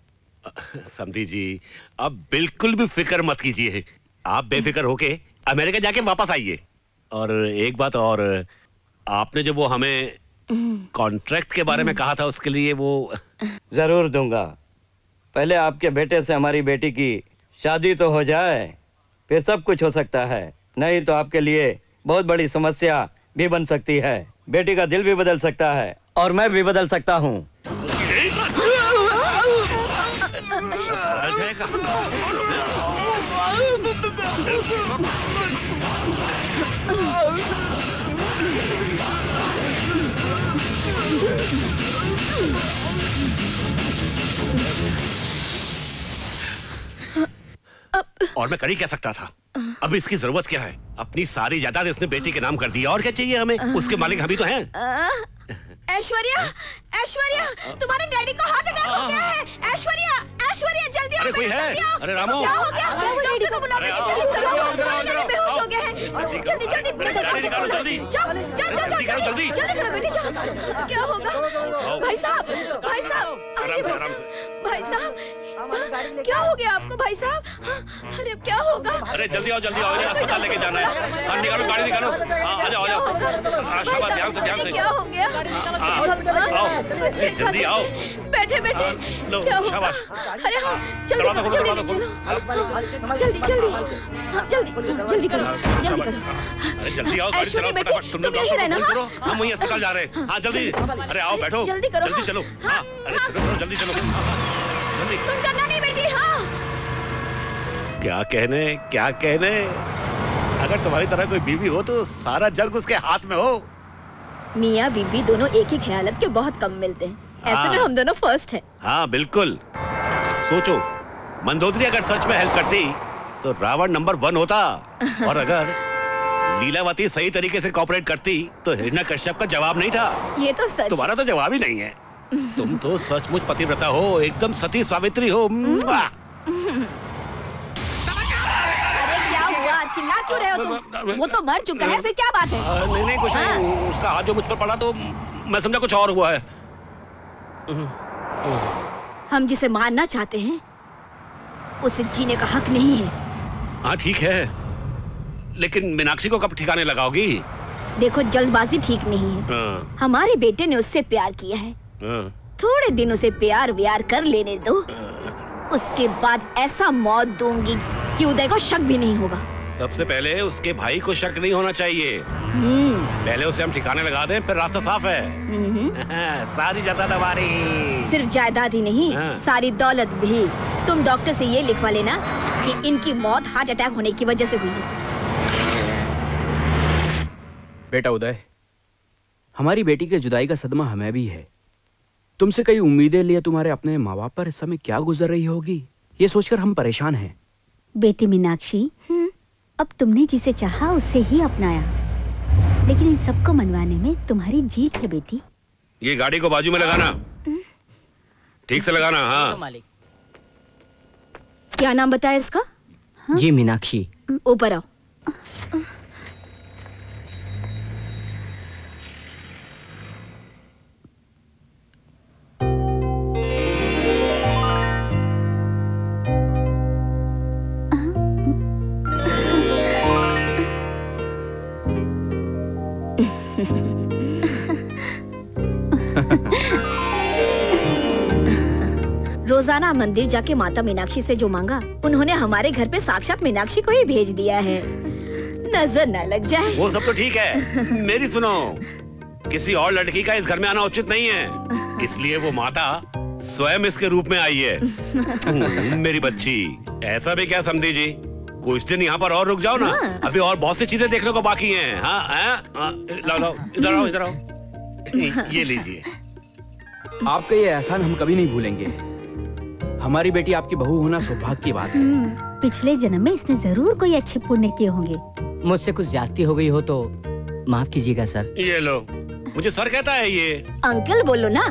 समझी जी, अब बिल्कुल भी फिक्र मत कीजिए। आप बेफिक्र होके अमेरिका जाके वापस आइए। और एक बात और, आपने जो वो हमें कॉन्ट्रैक्ट के बारे में कहा था, उसके लिए वो जरूर दूंगा। पहले आपके बेटे से हमारी बेटी की शादी तो हो जाए, फिर सब कुछ हो सकता है। नहीं तो आपके लिए बहुत बड़ी समस्या भी बन सकती है। बेटी का दिल भी बदल सकता है और मैं भी बदल सकता हूँ। और मैं कर ही क्या सकता था? अब इसकी जरूरत क्या है? अपनी सारी जायदाद इसने बेटी के नाम कर दी। और क्या चाहिए हमें? उसके मालिक हम ही तो हैं। ऐश्वर्या, ऐश्वर्या, तुम्हारे डैडी को हार्ट अटैक हो गया है। ऐश्वर्या, ऐश्वर्या, जल्दी आओ। अरे कोई है? अरे रामू, क्या हो गया? डॉक्टर को बुलाओ, जल्दी बेहोश हो गए हैं। जल्दी जल्दी गाड़ी निकालो, जल्दी जल्दी करो, जल्दी करो बेटी, जाओ। क्या होगा? भाई साहब, भाई साहब, आराम से। भाई साहब, क्या हो गया आपको भाई साहब? अरे अब क्या होगा? अरे जल्दी आओ, इन्हें अस्पताल लेके जाना है। हाँ, निकालो गाड़ी निकालो। हाँ, आ जाओ, शाबाश, ध्यान से। क्या हो गया? आओ, जल्दी आओ। बैठे लो, क्या होगा? शाबाश। अरे हाँ, जल्दी दरवाजा खोलो, जल्दी करो। अरे जल्दी आओ, गाड़ी चलाओ फटाफट। तुम लोग डॉक्टर को फोन करो, हम वहीं अस्पताल जा रहे हैं। हाँ जल्दी। अरे आओ, बैठो, जल्दी चलो। हाँ, अरे चलो, जल्दी चलो। तुम करना नहीं बेटी। हाँ क्या कहने अगर तुम्हारी तरह कोई बीवी हो तो सारा जग उसके हाथ में हो। मियाँ बीबी दोनों एक ही ख्यालत के बहुत कम मिलते हैं। ऐसे में हम दोनों फर्स्ट हैं। हाँ बिल्कुल। सोचो, मंदोदरी अगर सच में हेल्प करती तो रावण नंबर 1 होता, और अगर लीलावती सही तरीके से कोऑपरेट करती तो हिरण्यकश्यप का जवाब नहीं था। ये तो सच। तुम्हारा तो जवाब ही नहीं है। तुम तो सचमुच पतिव्रता हो, एकदम सती सावित्री हो। चिल्ला क्यों रहे हो तुम? वो तो मर चुका है, फिर क्या बात है? नहीं कुछ नहीं, उसका हाथ जो मुझ पर पड़ा तो मैं समझा कुछ और हुआ है। हम जिसे मारना चाहते हैं उसे जीने का हक नहीं है। हाँ ठीक है, लेकिन मीनाक्षी को कब ठिकाने लगाओगी? देखो, जल्दबाजी ठीक नहीं है। हमारे बेटे ने उससे प्यार किया है, थोड़े दिन उसे प्यार व्यार कर लेने दो, उसके बाद ऐसा मौत दूंगी कि उदय को शक भी नहीं होगा। सबसे पहले उसके भाई को शक नहीं होना चाहिए। पहले उसे हम ठिकाने लगा दें, फिर रास्ता साफ है। सारी जायदाद हमारी। सिर्फ जायदाद ही नहीं, सारी दौलत भी। तुम डॉक्टर से ये लिखवा लेना कि इनकी मौत हार्ट अटैक होने की वजह से हुई है। बेटा उदय, हमारी बेटी के जुदाई का सदमा हमें भी है। तुमसे कई उम्मीदें लिए तुम्हारे अपने माँ बाप पर इस समय क्या गुजर रही होगी, ये सोचकर हम परेशान हैं। बेटी मीनाक्षी, अब तुमने जिसे चाहा उसे ही अपनाया, लेकिन इन सबको मनवाने में तुम्हारी जीत है बेटी। ये गाड़ी को बाजू में लगाना, ठीक से लगाना। हाँ क्या नाम बताया इसका? जी मीनाक्षी। ऊपर आओ। रोजाना मंदिर जाके माता मीनाक्षी से जो मांगा, उन्होंने हमारे घर पे साक्षात मीनाक्षी को ही भेज दिया है। नजर न लग जाए। वो सब तो ठीक है, मेरी सुनो, किसी और लड़की का इस घर में आना उचित नहीं है, इसलिए वो माता स्वयं इसके रूप में आई है। मेरी बच्ची, ऐसा भी क्या समझी जी, कुछ दिन यहाँ पर और रुक जाओ ना, अभी और बहुत सी चीजें देखने को बाकी हैं। हाँ, लाओ, इधर आओ। ये लीजिए। आपका ये एहसान हम कभी नहीं भूलेंगे। हमारी बेटी आपकी बहू होना सौभाग्य की बात है। पिछले जन्म में इसने जरूर कोई अच्छे पुण्य किए होंगे। मुझसे कुछ ज्यादती हो गई हो तो माफ कीजिएगा सर। ये लो, मुझे सर कहता है ये। अंकल बोलो ना,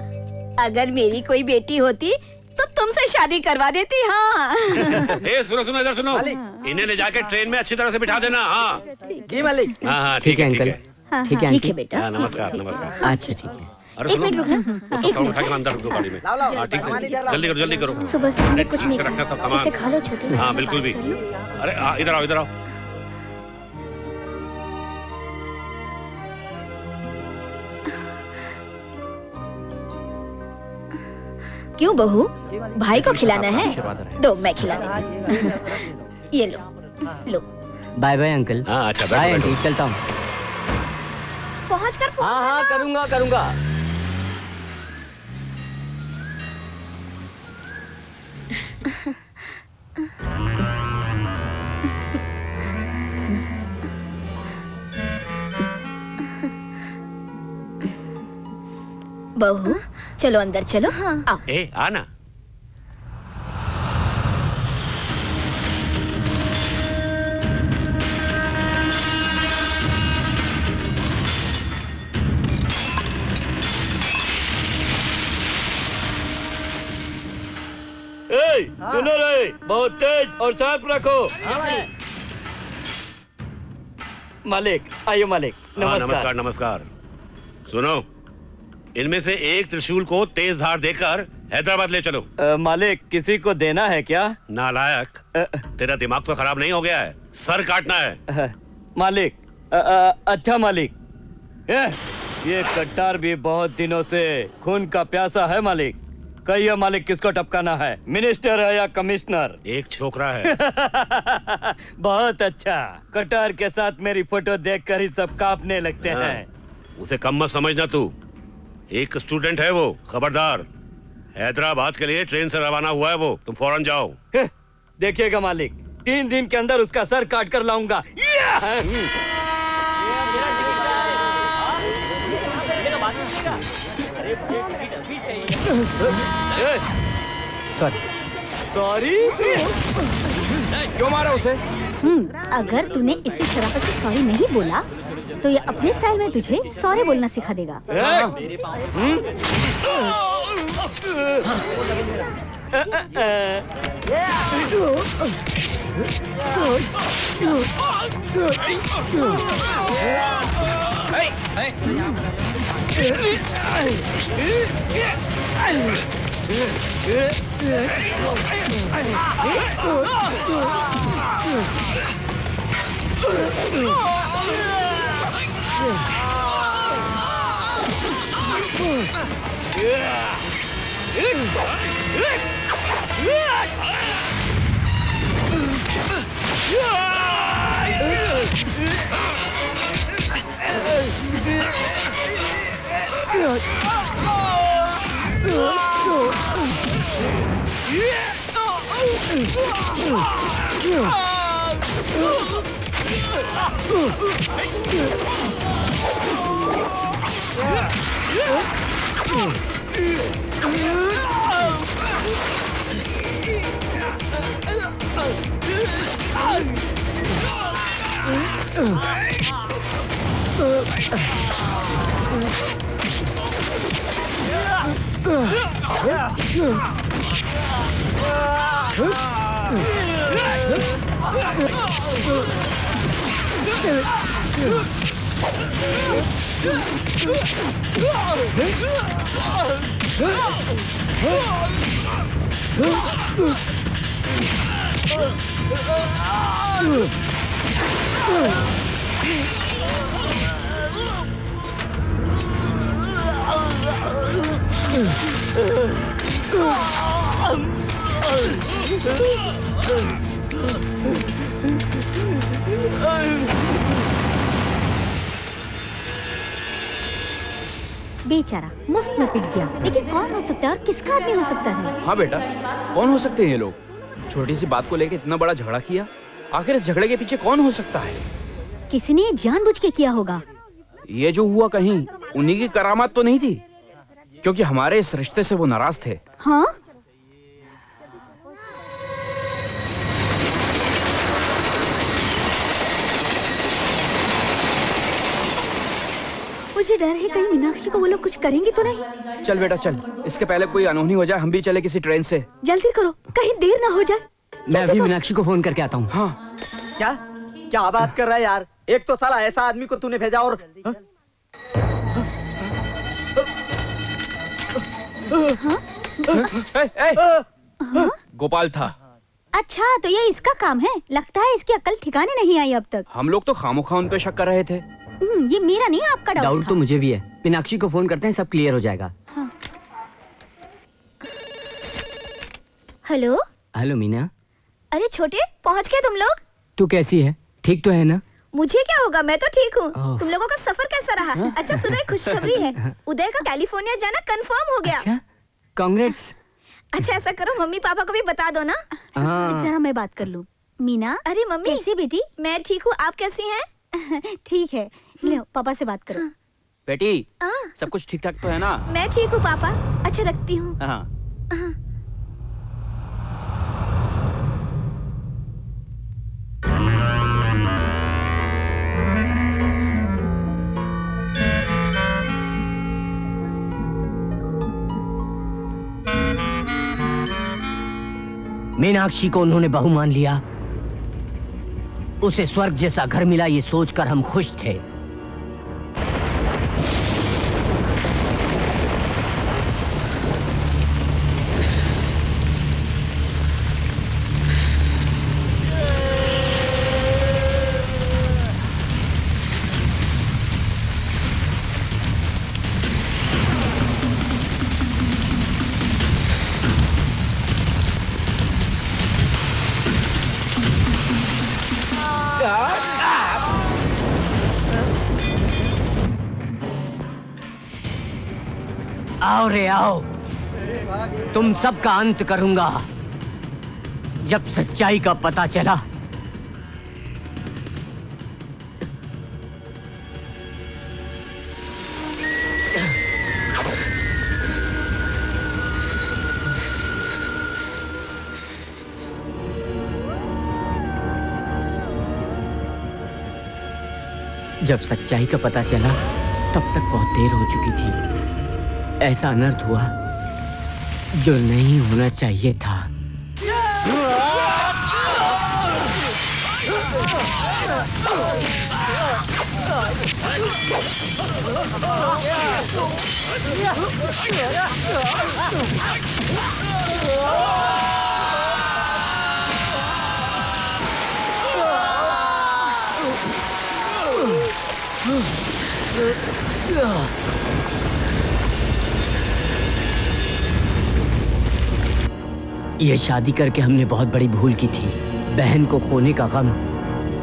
अगर मेरी कोई बेटी होती तो तुमसे शादी करवा देती। हाँ। सुनो इधर सुनो, इन्हें ले जाके ट्रेन में अच्छी तरह से बिठा देना। हाँ जी मालिक। हाँ ठीक है अंकल। ठीक है बेटा। नमस्कार। अच्छा ठीक है। अरे सुनो, उठा के अंदर रखो गाड़ी में। हाँ ठीक से, जल्दी करो। सुबह से हमने कुछ नहीं रखना सब सामान। इसे खा लो छोटे। हाँ बिल्कुल भी। अरे इधर आओ। क्यों बहू, भाई को खिलाना है? दो, मैं खिला दूंगी। ये लो। Bye bye uncle. हाँ अच्छा, बाय आंटी, चलता हूँ। पहुँचकर हाँ करूँगा। बहू चलो अंदर चलो। आओ। आना। सुनो रे, बहुत तेज और शार्प रखो। मालिक आइए। मालिक नमस्कार। सुनो, इनमें से एक त्रिशूल को तेज धार देकर हैदराबाद ले चलो। मालिक, किसी को देना है क्या? नालायक, तेरा दिमाग तो खराब नहीं हो गया है? सर काटना है। मालिक। अच्छा मालिक। ये कट्टार भी बहुत दिनों से खून का प्यासा है। मालिक कहिए, मालिक किसको टपकाना है, मिनिस्टर है या कमिश्नर? एक छोकरा है। बहुत अच्छा। कट्टार के साथ मेरी फोटो देखकर ही सब कांपने लगते हैं। उसे कम मत समझना तू, एक स्टूडेंट है वो। खबरदार, हैदराबाद के लिए ट्रेन से रवाना हुआ है वो, तुम फौरन जाओ। देखिएगा मालिक, 3 दिन के अंदर उसका सर काट कर लाऊंगा। सॉरी सॉरी, क्यों मारा उसे? अगर तूने इसी शराफत से सॉरी नहीं बोला तो ये अपने स्टाइल में तुझे सॉरी बोलना सिखा देगा। बेचारा मुफ्त में पिट गया, लेकिन कौन हो सकता है और किसका आदमी हो सकता है? हाँ बेटा, कौन हो सकते हैं ये लोग? छोटी सी बात को लेकर इतना बड़ा झगड़ा किया। आखिर इस झगड़े के पीछे कौन हो सकता है? किसी ने जानबूझ के किया होगा। ये जो हुआ कहीं उन्हीं की करामात तो नहीं थी, क्योंकि हमारे इस रिश्ते से वो नाराज थे। हाँ? मुझे डर है कहीं मीनाक्षी को वो लोग कुछ करेंगे तो नहीं। चल बेटा चल, इसके पहले कोई अनहोनी हो जाए, हम भी चले किसी ट्रेन से। जल्दी करो, कहीं देर ना हो जाए। मैं अभी मीनाक्षी को फोन करके आता हूँ। हाँ। क्या क्या बात कर रहा है यार? एक तो साला ऐसा आदमी को तूने भेजा और गोपाल था। अच्छा, तो ये इसका काम है। लगता है इसकी अक्ल ठिकाने नहीं आई अब तक। हम लोग तो खामोखा उन पे शक कर रहे थे। ये मेरा नहीं, आपका डाउट तो मुझे भी है। मीनाक्षी को फोन करते हैं, सब क्लियर हो जाएगा। हाँ। Hello hello Meena. अरे छोटे, पहुंच गए तुम लोग? तू कैसी है? ठीक तो है ना? मुझे क्या होगा, मैं तो ठीक हूँ। तुम लोगों का सफर कैसा रहा? अच्छा सुनो, एक खुशखबरी है, उदय का कैलिफोर्निया जाना कंफर्म हो गया। अच्छा, कांग्रेट्स। अच्छा ऐसा करो, मम्मी पापा को भी बता दो ना। जरा मैं बात कर लूँ। मीना। अरे मम्मी कैसी बेटी? मैं ठीक हूँ, आप कैसी हैं? ठीक है, लो पापा से बात करो। बेटी, सब कुछ ठीक ठाक तो है ना? मैं ठीक हूँ पापा। अच्छा रखती हूँ। मीनाक्षी को उन्होंने बहू मान लिया, उसे स्वर्ग जैसा घर मिला, ये सोचकर हम खुश थे। आओ रे आओ, तुम सबका अंत करूंगा। जब सच्चाई का पता चला जब सच्चाई का पता चला तब तक बहुत देर हो चुकी थी। ऐसा अनर्थ हुआ जो नहीं होना चाहिए था। ये शादी करके हमने बहुत बड़ी भूल की थी। बहन को खोने का गम,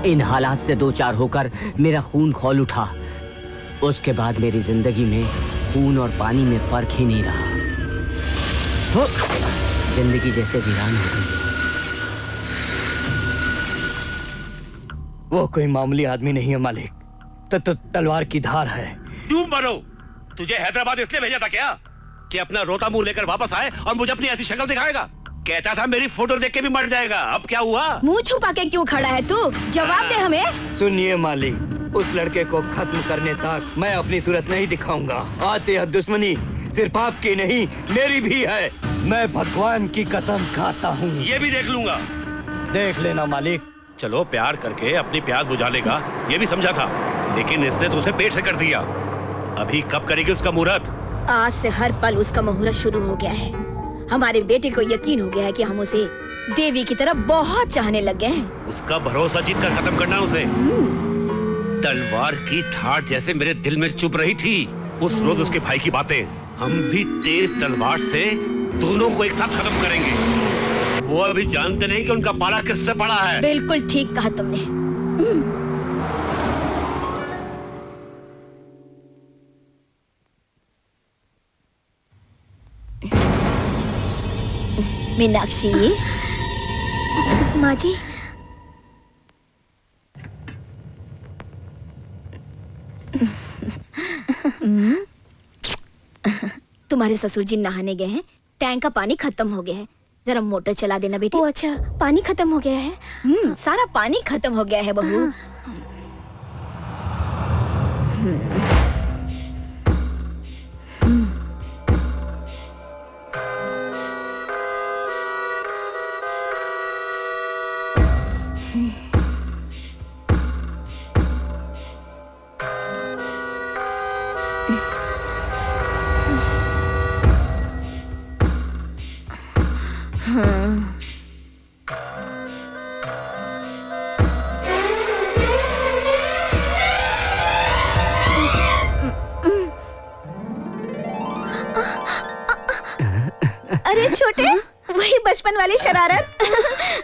इन हालात से दो चार होकर मेरा खून खौल उठा। उसके बाद मेरी जिंदगी में खून और पानी में फर्क ही नहीं रहा। जिंदगी जैसे वीरान हो गई। वो कोई मामूली आदमी नहीं है मालिक, तलवार की धार है। क्यों मरो? तुझे हैदराबाद इसलिए भेजा था क्या कि अपना रोता मुंह लेकर वापस आए और मुझे अपनी ऐसी शक्ल दिखाएगा? कहता था मेरी फोटो देख के भी मर जाएगा। अब क्या हुआ? मुंह छुपा के क्यों खड़ा है तू? जवाब दे हमें। सुनिए मालिक, उस लड़के को खत्म करने तक मैं अपनी सूरत नहीं दिखाऊंगा। आज से यह दुश्मनी सिर्फ आपकी नहीं मेरी भी है। मैं भगवान की कसम खाता हूँ। ये भी देख लूंगा। देख लेना मालिक। चलो प्यार करके अपनी प्यास बुझा लेगा ये भी समझा था, लेकिन इसने तो उसे पेट से कर दिया। अभी कब करेगी उसका मुहूर्त? आज से हर पल उसका मुहूर्त शुरू हो गया है। हमारे बेटे को यकीन हो गया है कि हम उसे देवी की तरह बहुत चाहने लग गए हैं। उसका भरोसा जीत कर खत्म करना उसे। तलवार की धार जैसे मेरे दिल में चुप रही थी उस रोज उसके भाई की बातें। हम भी तेज तलवार से दोनों को एक साथ खत्म करेंगे। वो अभी जानते नहीं कि उनका पाला किससे पड़ा है। बिल्कुल ठीक कहा तुमने। मीनाक्षी। माँ जी। तुम्हारे ससुर जी नहाने गए हैं, टैंक का पानी खत्म हो गया है, जरा मोटर चला देना बेटी। ओ अच्छा, पानी खत्म हो गया है? सारा पानी खत्म हो गया है बहू। अरे छोटे, वही बचपन वाली शरारत।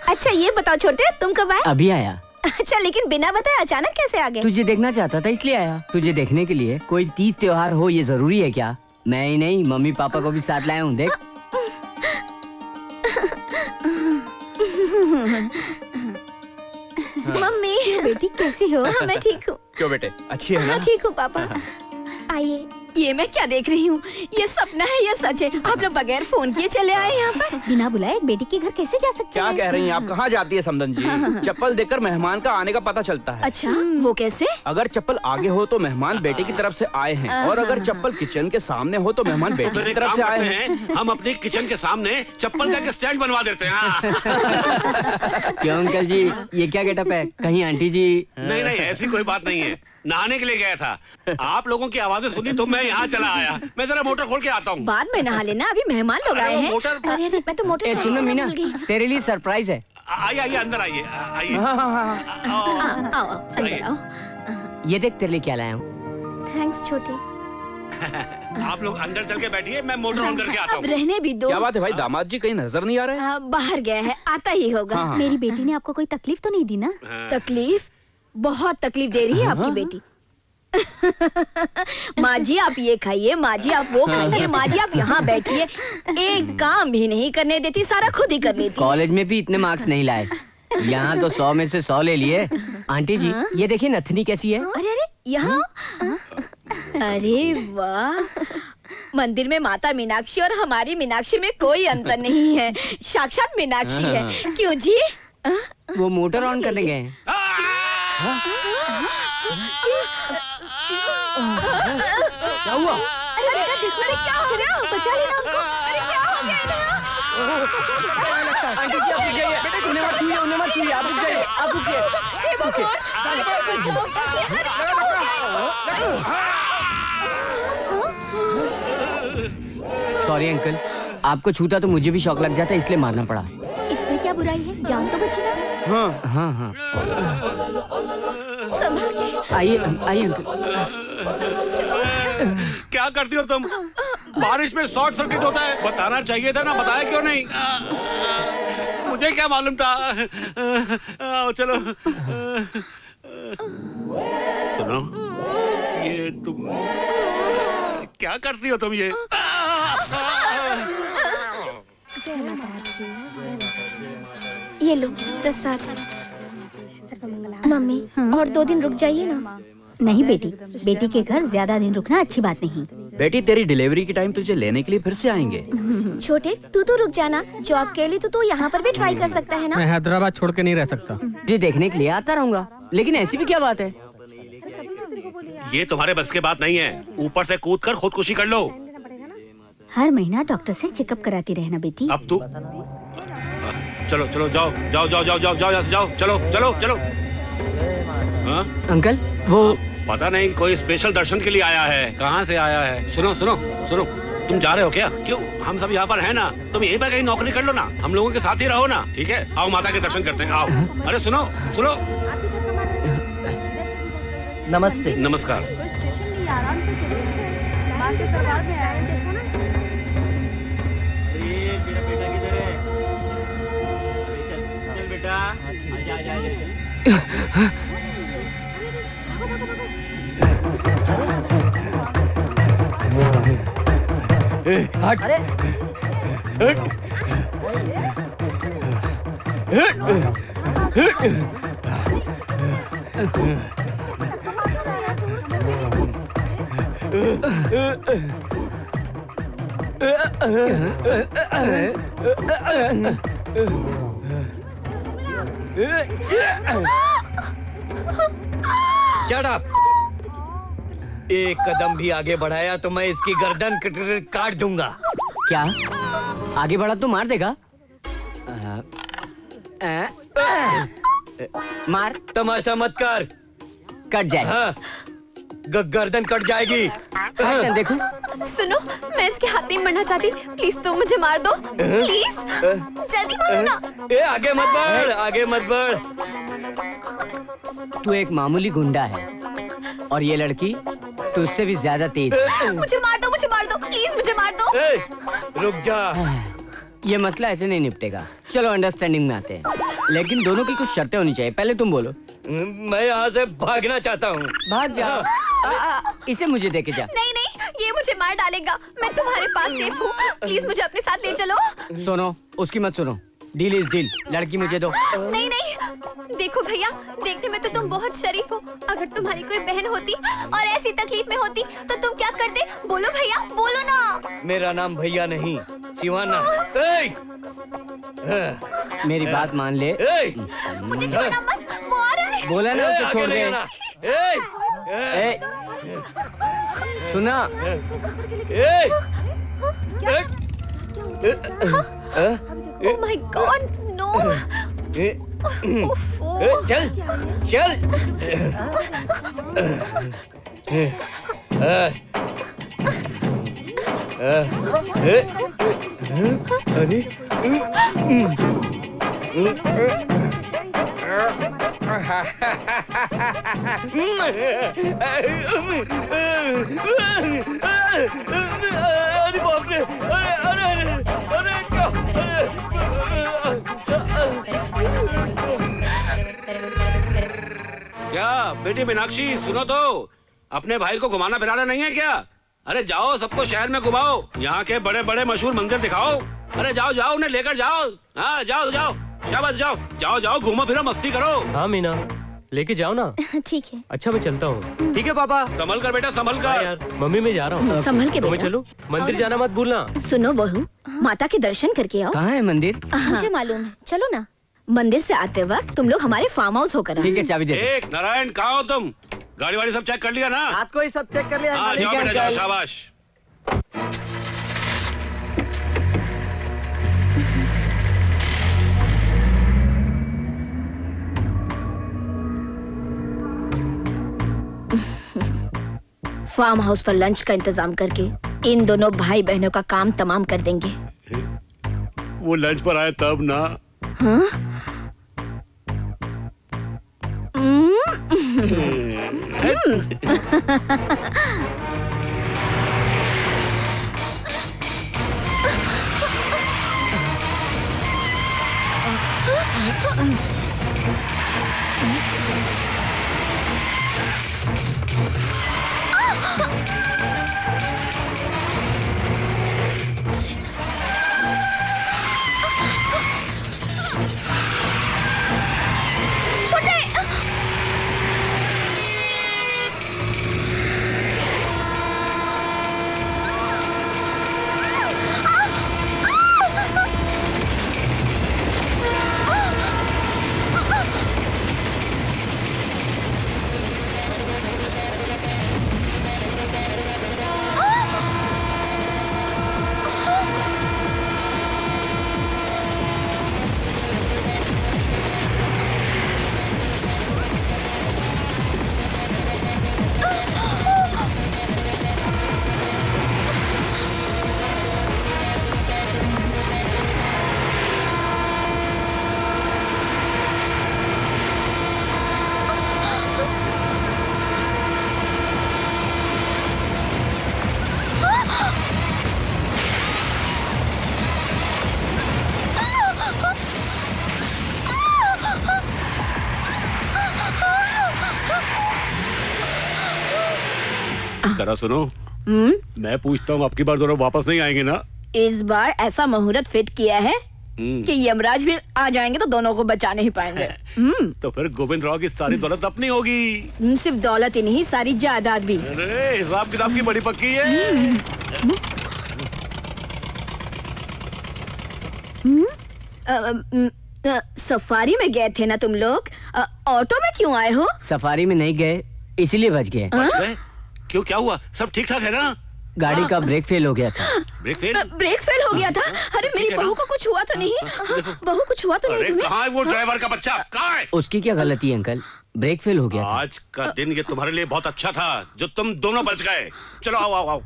अच्छा ये बताओ छोटे, तुम कब आए? अभी आया। अच्छा, लेकिन बिना बताए अचानक कैसे आ गए? तुझे देखना चाहता था इसलिए आया। तुझे देखने के लिए कोई तीज त्योहार हो ये जरूरी है क्या? मैं ही नहीं, मम्मी पापा को भी साथ लाया हूँ। देख। मम्मी। बेटी कैसी हो? हाँ, मैं ठीक हूँ। क्यों बेटे, अच्छी है ना? हाँ ठीक हूँ पापा। आइए। ये मैं क्या देख रही हूँ? ये सपना है या सच है? आप लोग बगैर फोन किए चले आए यहाँ पर? बिना बुलाए एक बेटी के घर कैसे जा सकते क्या हैं? कह रही हैं आप? कहाँ जाती है समदन जी? चप्पल देखकर मेहमान का आने का पता चलता है। अच्छा, वो कैसे? अगर चप्पल आगे हो तो मेहमान बेटे की तरफ से आए हैं, और अगर चप्पल किचन के सामने हो तो मेहमान बेटे की तरफ से आए हैं। हम अपने किचन के सामने चप्पल का स्टैंड बनवा देते हैं। क्यों अंकल जी, ये क्या गेटअप है? कहीं आंटी जी? नहीं नहीं, ऐसी कोई बात नहीं है। नहाने के लिए गया था, आप लोगों की आवाजें सुनी तो मैं यहाँ चला आया। मैं जरा मोटर खोल के आता हूँ। बाद में नहा लेना, अभी मेहमान लोग आए हैं। अरे मैं तो मोटर सुनो मीना, तेरे लिए सरप्राइज है। आइए आइए, अंदर आइए आइए। आओ अंदर आओ। ये देख तेरे लिए क्या लाया हूँ। थैंक्स छोटे। आप लोग अंदर चल के बैठिए, मैं मोटर ऑन करके आता हूँ। रहने भी दो। क्या बात है भाई, दामाद जी कहीं नजर नहीं आ रहे? बाहर गया है, आता ही होगा। मेरी बेटी ने आपको कोई तकलीफ तो नहीं दी ना? तकलीफ? बहुत तकलीफ दे रही है आपकी बेटी। माँ जी आप ये खाइए, माँ जी आप वो खाइए, माँ जी आप यहाँ बैठिए। एक काम भी नहीं करने देती, सारा खुद ही कर लेती। कॉलेज में भी इतने मार्क्स नहीं लाए, यहाँ तो 100 में से 100 ले लिए। आंटी जी ये देखिए नथनी कैसी है। अरे अरे यहाँ, अरे वाह, मंदिर में माता मीनाक्षी और हमारी मीनाक्षी में कोई अंतर नहीं है, साक्षात मीनाक्षी है। क्यों जी? वो मोटर ऑन करने गए। क्या हुआ? अरे बेटा देखो, अरे क्या हो गया? बचा लेना हमको। अरे क्या हो गया इन्हें? आंटी जी आप रुक जाइए, उन्हें मत छूइए, उन्हें मत छूइए, आप रुक जाइए, आप रुकिए। हे भगवान, सॉरी अंकल, आपको छूता तो मुझे भी शौक लग जाता, इसलिए मारना पड़ा। इसमें क्या बुराई है? जान तो बची ना। हाँ हाँ हाँ। संभल के। आइए आइए अंकल। क्या करती हो तुम? बारिश में शॉर्ट सर्किट होता है, बताना चाहिए था ना, बताया क्यों नहीं? मुझे क्या मालूम था? चलो सुनो, ये तुम क्या करती हो तुम? ये ये लो प्रसाद। मम्मी और 2 दिन रुक जाइए ना। नहीं बेटी, बेटी के घर ज्यादा दिन रुकना अच्छी बात नहीं। बेटी तेरी डिलीवरी के टाइम तुझे लेने के लिए फिर से आएंगे। छोटे तू तो रुक जाना, जॉब के लिए तो तू यहाँ पर भी ट्राई कर सकता है ना। मैं हैदराबाद छोड़ के नहीं रह सकता। जी देखने के लिए आता रहूंगा, लेकिन ऐसी भी क्या बात है? ये तुम्हारे बस की बात नहीं है, ऊपर से कूद कर खुदकुशी कर लो। हर महीना डॉक्टर से चेकअप कराती रहना बेटी। अब तू चलो चलो जाओ जाओ जाओ जाओ जाओ जाओ यहाँ से जाओ, चलो चलो चलो। हाँ? अंकल वो पता नहीं, कोई स्पेशल दर्शन के लिए आया है। कहाँ से आया है? सुनो सुनो सुनो, तुम जा रहे हो क्या? क्यों? हम सब यहाँ पर हैं ना, तुम यहीं पर कहीं नौकरी कर लो ना, हम लोगों के साथ ही रहो ना, ठीक है? आओ माता के दर्शन करते हैं, आओ। अरे सुनो सुनो। नमस्ते। नमस्कार। चल बेटा, आजा आजा आजा। हट। अरे Shut up! एक कदम भी आगे बढ़ाया तो मैं इसकी गर्दन काट दूंगा। क्या? आगे बढ़ा तो मार देगा? मार। तमाशा मत कर। कट जाए। हाँ, गर्दन कट जाएगी। देखो। सुनो, मैं इसके हाथ नहीं मरना चाहती, प्लीज तुम मुझे मार दो, प्लीज जल्दी मारो ना। ए आगे मत बढ़, आगे मत बढ़। तू एक मामूली गुंडा है और ये लड़की तो उससे भी ज्यादा तेज है। मुझे मार दो, प्लीज मुझे मार दो। रुक जा। ये मसला ऐसे नहीं निपटेगा, चलो अंडरस्टैंडिंग में आते हैं, लेकिन दोनों की कुछ शर्तें होनी चाहिए। पहले तुम बोलो। मैं यहाँ से भागना चाहता हूँ। भाग जा। इसे मुझे देके जा। नहीं नहीं, ये मुझे मार डालेगा, मैं तुम्हारे पास सेफ हूँ, प्लीज मुझे अपने साथ ले चलो। सुनो, उसकी मत सुनो, डील इज डील, लड़की मुझे दो। नहीं नहीं, देखो भैया, देखने में तो तुम बहुत शरीफ हो, अगर तुम्हारी कोई बहन होती और ऐसी तकलीफ में होती तो तुम क्या करते? बोलो भैया, बोलो ना। मेरा नाम भैया नहीं, शिवाना। मेरी बात मान ले। मुझे छोड़ना मत, वो आ रहा है। बोला ना उसे छोड़ दे। सुना? Oh my God, no! चल, चल। अरे बाप रे, अरे अरे अरे क्या बेटी मीनाक्षी, सुनो तो, अपने भाई को घुमाना फिराना नहीं है क्या? अरे जाओ, सबको शहर में घुमाओ, यहाँ के बड़े बड़े मशहूर मंदिर दिखाओ। अरे जाओ जाओ, उन्हें लेकर जाओ। हाँ जाओ जाओ, शाबाश, जाओ जाओ जाओ, घूमो फिरो, मस्ती करो। हाँ मीना, लेके जाओ ना। ठीक है। अच्छा मैं चलता हूँ। ठीक है पापा। संभल कर बेटा, संभल कर। यार मम्मी मैं जा रहा हूँ। संभल के तो मैं बेटा। चलूं? मंदिर जाना मत भूलना। सुनो बहू, माता के दर्शन करके आओ। कहाँ है मंदिर? मुझे मालूम है, चलो ना। मंदिर से आते वक्त तुम लोग हमारे फार्म हाउस होकर आना। ठीक है, चाबी दे। एक नारायण, कहाँ हो तुम? गाड़ी वाड़ी सब चेक कर लिया ना? रात को ही सब चेक कर लिया। हाँ, जाओ बेटा जाओ, शाबाश। फार्म हाउस पर लंच का इंतजाम करके इन दोनों भाई बहनों का काम तमाम कर देंगे। वो लंच पर आए तब ना। हाँ? जरा सुनो, मैं पूछता हूँ आपकी बार दोनों वापस नहीं आएंगे ना? इस बार ऐसा मुहूर्त फिट किया है कि यमराज भी आ जाएंगे तो दोनों को बचा नहीं पाएंगे। तो फिर गोविंद राव की सारी दौलत अपनी होगी। सिर्फ दौलत ही नहीं, सारी जायदाद भी। अरे हिसाब किताब की बड़ी पक्की है। सफारी में गए थे ना तुम लोग? ऑटो में क्यों आए हो? सफारी में नहीं गए, इसीलिए बच गए। क्यों, क्या हुआ? सब ठीक ठाक है ना? गाड़ी का ब्रेक फेल हो गया था। Brake fail? ब्रेक फेल हो गया था? अरे मेरी बहू को कुछ हुआ तो नहीं? बहू कुछ हुआ तो नहीं तुम्हें? कहाँ है वो ड्राइवर का बच्चा? कहाँ है? उसकी क्या गलती है अंकल, ब्रेक फेल हो गया था। आज का दिन ये तुम्हारे लिए बहुत अच्छा था जो तुम दोनों बच गए। चलो आओ आओ आओ।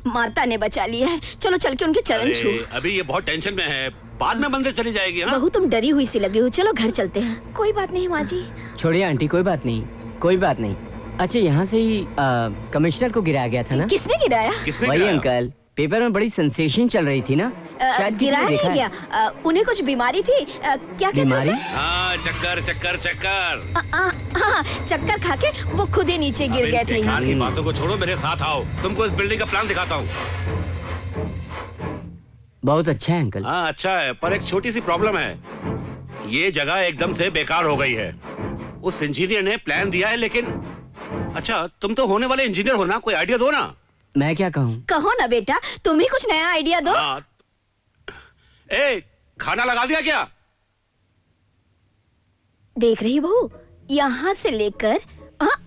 माता ने बचा लिया है, चलो चल के उनके चरण छू। अभी ये बहुत टेंशन में है, बाद में मंदिर चली जाएगी ना? बहू तुम डरी हुई सी लगी हो, चलो घर चलते हैं। कोई बात नहीं माँ जी। छोड़िए आंटी, कोई बात नहीं, कोई बात नहीं। अच्छा, यहाँ से ही कमिश्नर को गिराया गया था ना? किसने गिराया? वही अंकल, पेपर में बड़ी सेंसेशन चल रही थी ना, शायद गिराया नहीं गया। उन्हें कुछ बीमारी थी। क्या बीमारी? हाँ, चक्कर चक्कर चक्कर। हाँ, चक्कर खा के वो खुद ही नीचे गिर गए थे। यहाँ की बातों को छोड़ो, मेरे साथ आओ, तुमको इस बिल्डिंग का प्लान दिखाता हूँ। बहुत अच्छा है अंकल। हाँ अच्छा है, पर एक छोटी सी प्रॉब्लम है। ये जगह एकदम से बेकार हो गई है। उस इंजीनियर ने प्लान दिया है, लेकिन अच्छा तुम तो होने वाले इंजीनियर हो ना, कोई आइडिया दो ना। मैं क्या कहूँ? कहो ना बेटा, तुम ही कुछ नया आइडिया दो। खाना लगा दिया क्या? देख रही बहू, यहाँ से लेकर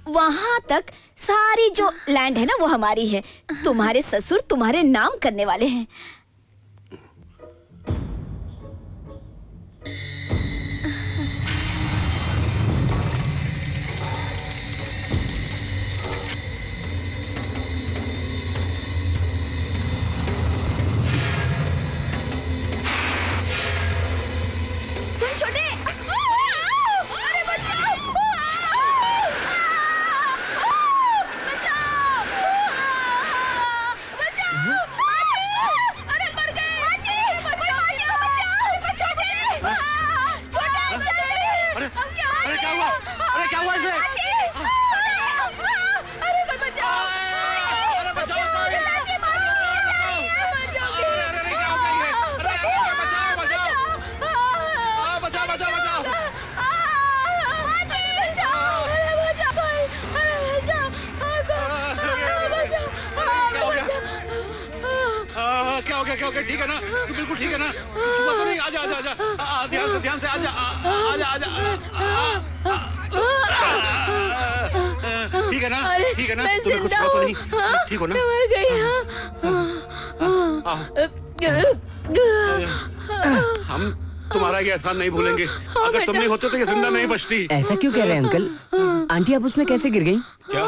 वहाँ तक सारी जो लैंड है ना वो हमारी है। तुम्हारे ससुर तुम्हारे नाम करने वाले हैं। क्या हो गया? ठीक है ना? तू बिल्कुल ठीक है ना? छुआ तो नहीं? आजा आजा आजा, ध्यान से आजा आजा आजा। ठीक है ना? अरे, ठीक है ना? मैं तुम्हें कुछ जिंदा हुआ तो नहीं? हूँ। ठीक हो ना? मैं मर गई हम तुम्हारा ये एहसान नहीं भूलेंगे। अगर तुम नहीं होते तो ये जिंदा नहीं बचती। ऐसा क्यों कह रहे हैं अंकल? आंटी आप उसमें कैसे गिर गई? क्या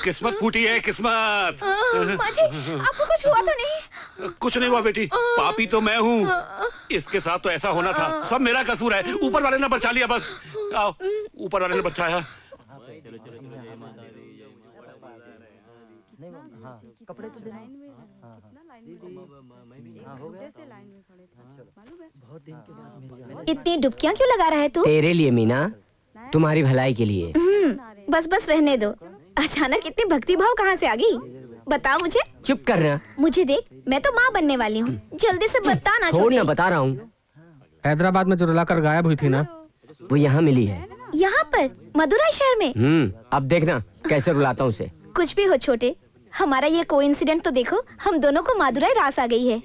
किस्मत फूटी है? किस्मत। माँ जी, आपको कुछ हुआ तो नहीं? कुछ नहीं हुआ बेटी, पापी तो मैं हूँ। इसके साथ तो ऐसा होना था, सब मेरा कसूर है। ऊपर वाले ने बचा लिया बस। आओ, ऊपर वाले ने बचाया। कपड़े तो इतनी डुबकियां क्यों लगा रहा है तू? तेरे लिए मीना, तुम्हारी भलाई के लिए। बस बस रहने दो। अचानक इतनी भक्ति भाव कहाँ से आ गई? बता मुझे। चुप करना। मुझे देख, मैं तो माँ बनने वाली हूँ। जल्दी से बता ना। छोड़ ना, बता रहा हूँ। हैदराबाद में जो रुला कर गायब हुई थी ना, वो यहाँ मिली है। यहाँ पर मदुराई शहर में? अब देखना कैसे रुलाता हूँ उसे। कुछ भी हो छोटे, हमारा ये कोइंसिडेंट तो देखो, हम दोनों को मदुराई रास आ गई है।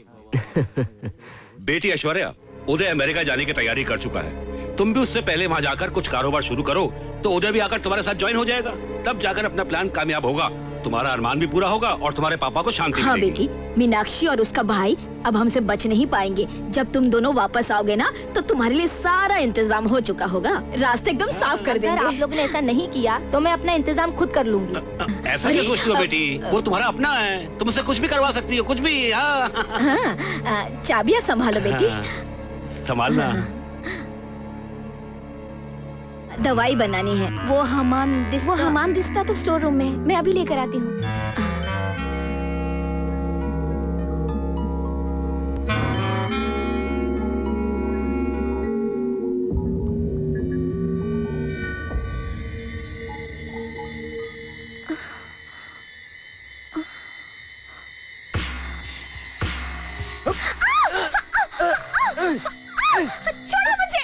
बेटी ऐश्वर्या, उदय अमेरिका जाने की तैयारी कर चुका है। तुम भी उससे पहले वहाँ जाकर कुछ कारोबार शुरू करो, तो उदय भी आकर तुम्हारे साथ ज्वाइन हो जाएगा। तब जाकर अपना प्लान कामयाब होगा, तुम्हारा अरमान भी पूरा होगा और तुम्हारे पापा को शांति हाँ मिलेगी। बेटी, मीनाक्षी और उसका भाई अब हमसे बच नहीं पाएंगे। जब तुम दोनों वापस आओगे ना, तो तुम्हारे लिए सारा इंतजाम हो चुका होगा। रास्ते एकदम साफ कर देंगे। अगर आप लोगों ने ऐसा नहीं किया तो मैं अपना इंतजाम खुद कर लूंगी। ऐसा क्या सोचती हो बेटी? वो तुम्हारा अपना है, तुम उससे कुछ भी करवा सकती हो, कुछ भी। चाबियां संभालो बेटी। संभालना। दवाई बनानी है। वो हमान दिस्ता तो स्टोर रूम में है। मैं अभी लेकर आती हूँ। छोड़ो मुझे।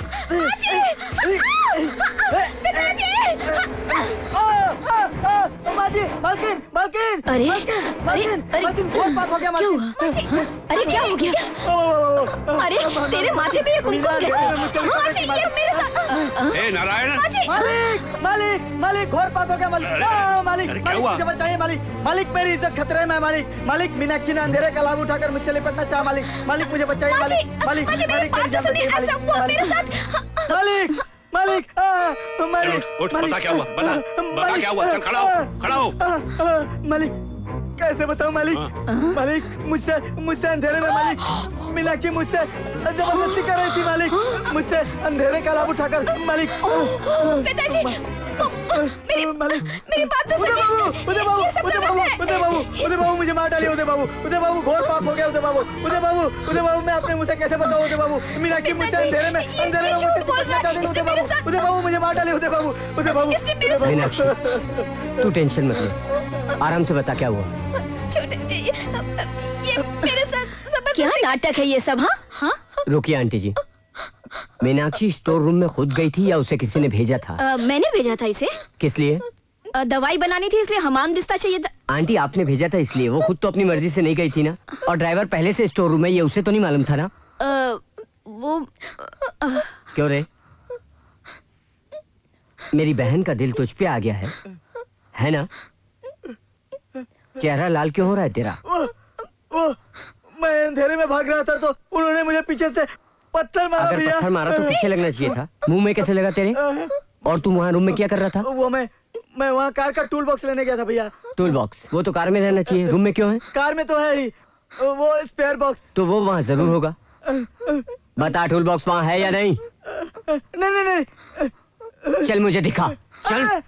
मालकिन, मालकिन, अरे, मालकिन, मालकिन, बहुत पाप हो गया मालकिन। अरे क्या हो गया? अरे तेरे माथे पे ये कुमकुम कैसे? ये मेरे साथ। ए नारायण। मालिक, मालिक, मालिक, घोर पाप हो गया मालिक। मालिक, मालिक, मुझे बचाइए मालिक। मालिक, मेरी इज्जत खतरे में है मालिक। मालिक, मीनाक्षी ने अंधेरे का लाभ उठाकर मुझसे लिपटना चाहा मालिक। मालिक, मुझे बचाइए मालिक। मालिक, मालिक, मेरी जान बचाइए मालिक। मालिक, मालिक, मालिक, उठ, बता क्या हुआ? बता क्या हुआ? चल खड़ा हो, खड़ा हो। मालिक, कैसे बताऊं मालिक? मालिक, मुझसे अंधेरे में मालिक मीनाक्षी मुझसे जबरदस्ती कर रही थी मालिक। मुझसे अंधेरे का लाभ उठाकर मालिक। पिताजी, मेरी बात तो सुनिए। उदय बाबू, उदय बाबू, उदय बाबू, उदय बाबू, मुझे मार डालिए उदय बाबू। उदय बाबू, घोर पाप हो गया उदय बाबू। उदय बाबू, उदय बाबू, मैं अपने मुंह से कैसे बताऊं उदय बाबू? मीनाक्षी मुझसे अंधेरे में मुझसे चिपकना चाहती है उदय बाबू। उदय बाबू, मुझे मार डालिए उदय बाबू। उदय बाबू, मीनाक्षी, तू टेंशन मत ले, आराम से बता क्या हुआ। छोटे, ये मेरे साथ क्या नाटक है ये सब? हाँ, रुकिए आंटी जी, मीनाक्षी स्टोर रूम में खुद गई थी या उसे किसी ने भेजा था? मैंने भेजा था इसे। किस लिए? दवाई बनानी थी, इसलिए हमाम दिस्ता चाहिए था। आंटी आपने भेजा था इसलिए, वो खुद तो अपनी मर्जी से नहीं गई थी ना। और ड्राइवर पहले से स्टोर रूम में, ये उसे तो नहीं मालूम था ना? वो क्यों रे? मेरी बहन का दिल तुझ पे आ गया है ना? चेहरा लाल क्यों हो रहा है तेरा? वो मैं अंधेरे में भाग रहा था तो उन्होंने मुझे पीछे से पत्थर मारा। अगर पत्थर मारा तो पीछे लगना चाहिए था, मुंह में कैसे लगा तेरे? और तू वहाँ रूम में क्या कर रहा था? वो मैं वहाँ कार का टूल बॉक्स लेने गया था भैया। Tool box? वो तो कार में रहना चाहिए, रूम में क्यों है? कार में तो है ही, वो स्पेयर बॉक्स। तो वो वहाँ जरूर होगा। बता, टूल बॉक्स वहाँ है या नहीं? नहीं नहीं नहीं। चल मुझे दिखा, चल।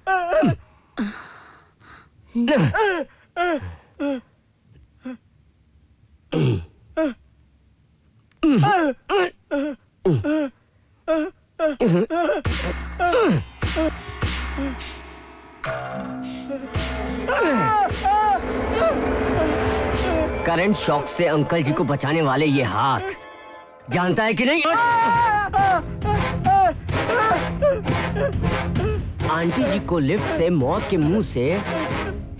करंट शॉक से अंकल जी को बचाने वाले ये हाथ, जानता है कि नहीं? आंटी जी को लिफ्ट से मौत के मुंह से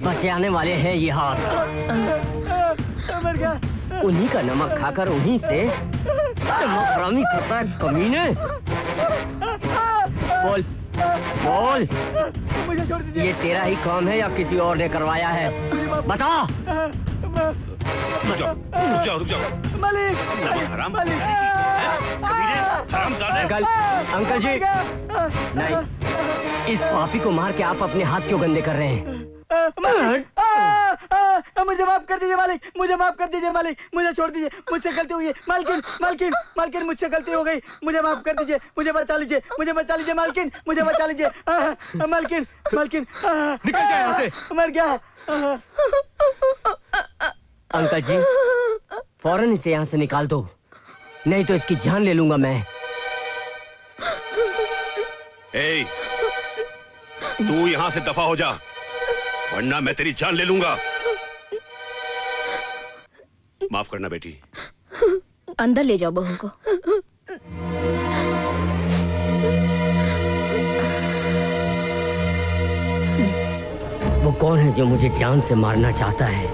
बचाने वाले हैं ये हाथ। उन्हीं का नमक खाकर उन्हीं से नमक हरामी करता है कमीने। बोल बोल, मुझे छोड़ दीजिए। ये तेरा ही काम है या किसी और ने करवाया है? बता। रुक जाओ रुक जाओ। मालिक हराम अंकल जी नहीं, इस पापी को मार के आप अपने हाथ क्यों गंदे कर रहे हैं? मुझे माफ कर दीजिए मालिक, मुझे माफ कर दीजिए मालिक, मुझे छोड़ दीजिए, मुझसे गलती हुई है। मालकिन मालकिन मालकिन मुझसे गलती हो गई, मुझे माफ कर दीजिए, मुझे बचा लीजिए, मुझे बचा लीजिए मालकिन, मुझे बचा लीजिए। मालकिन मालकिन निकल जाए यहाँ से। मर गया। अंकल जी फौरन इसे यहाँ से निकाल दो, नहीं तो इसकी जान ले लूंगा मैं। ए, तू यहाँ से दफा हो जा, वरना मैं तेरी जान ले लूंगा। माफ करना बेटी। अंदर ले जाओ बहू को। वो कौन है जो मुझे जान से मारना चाहता है?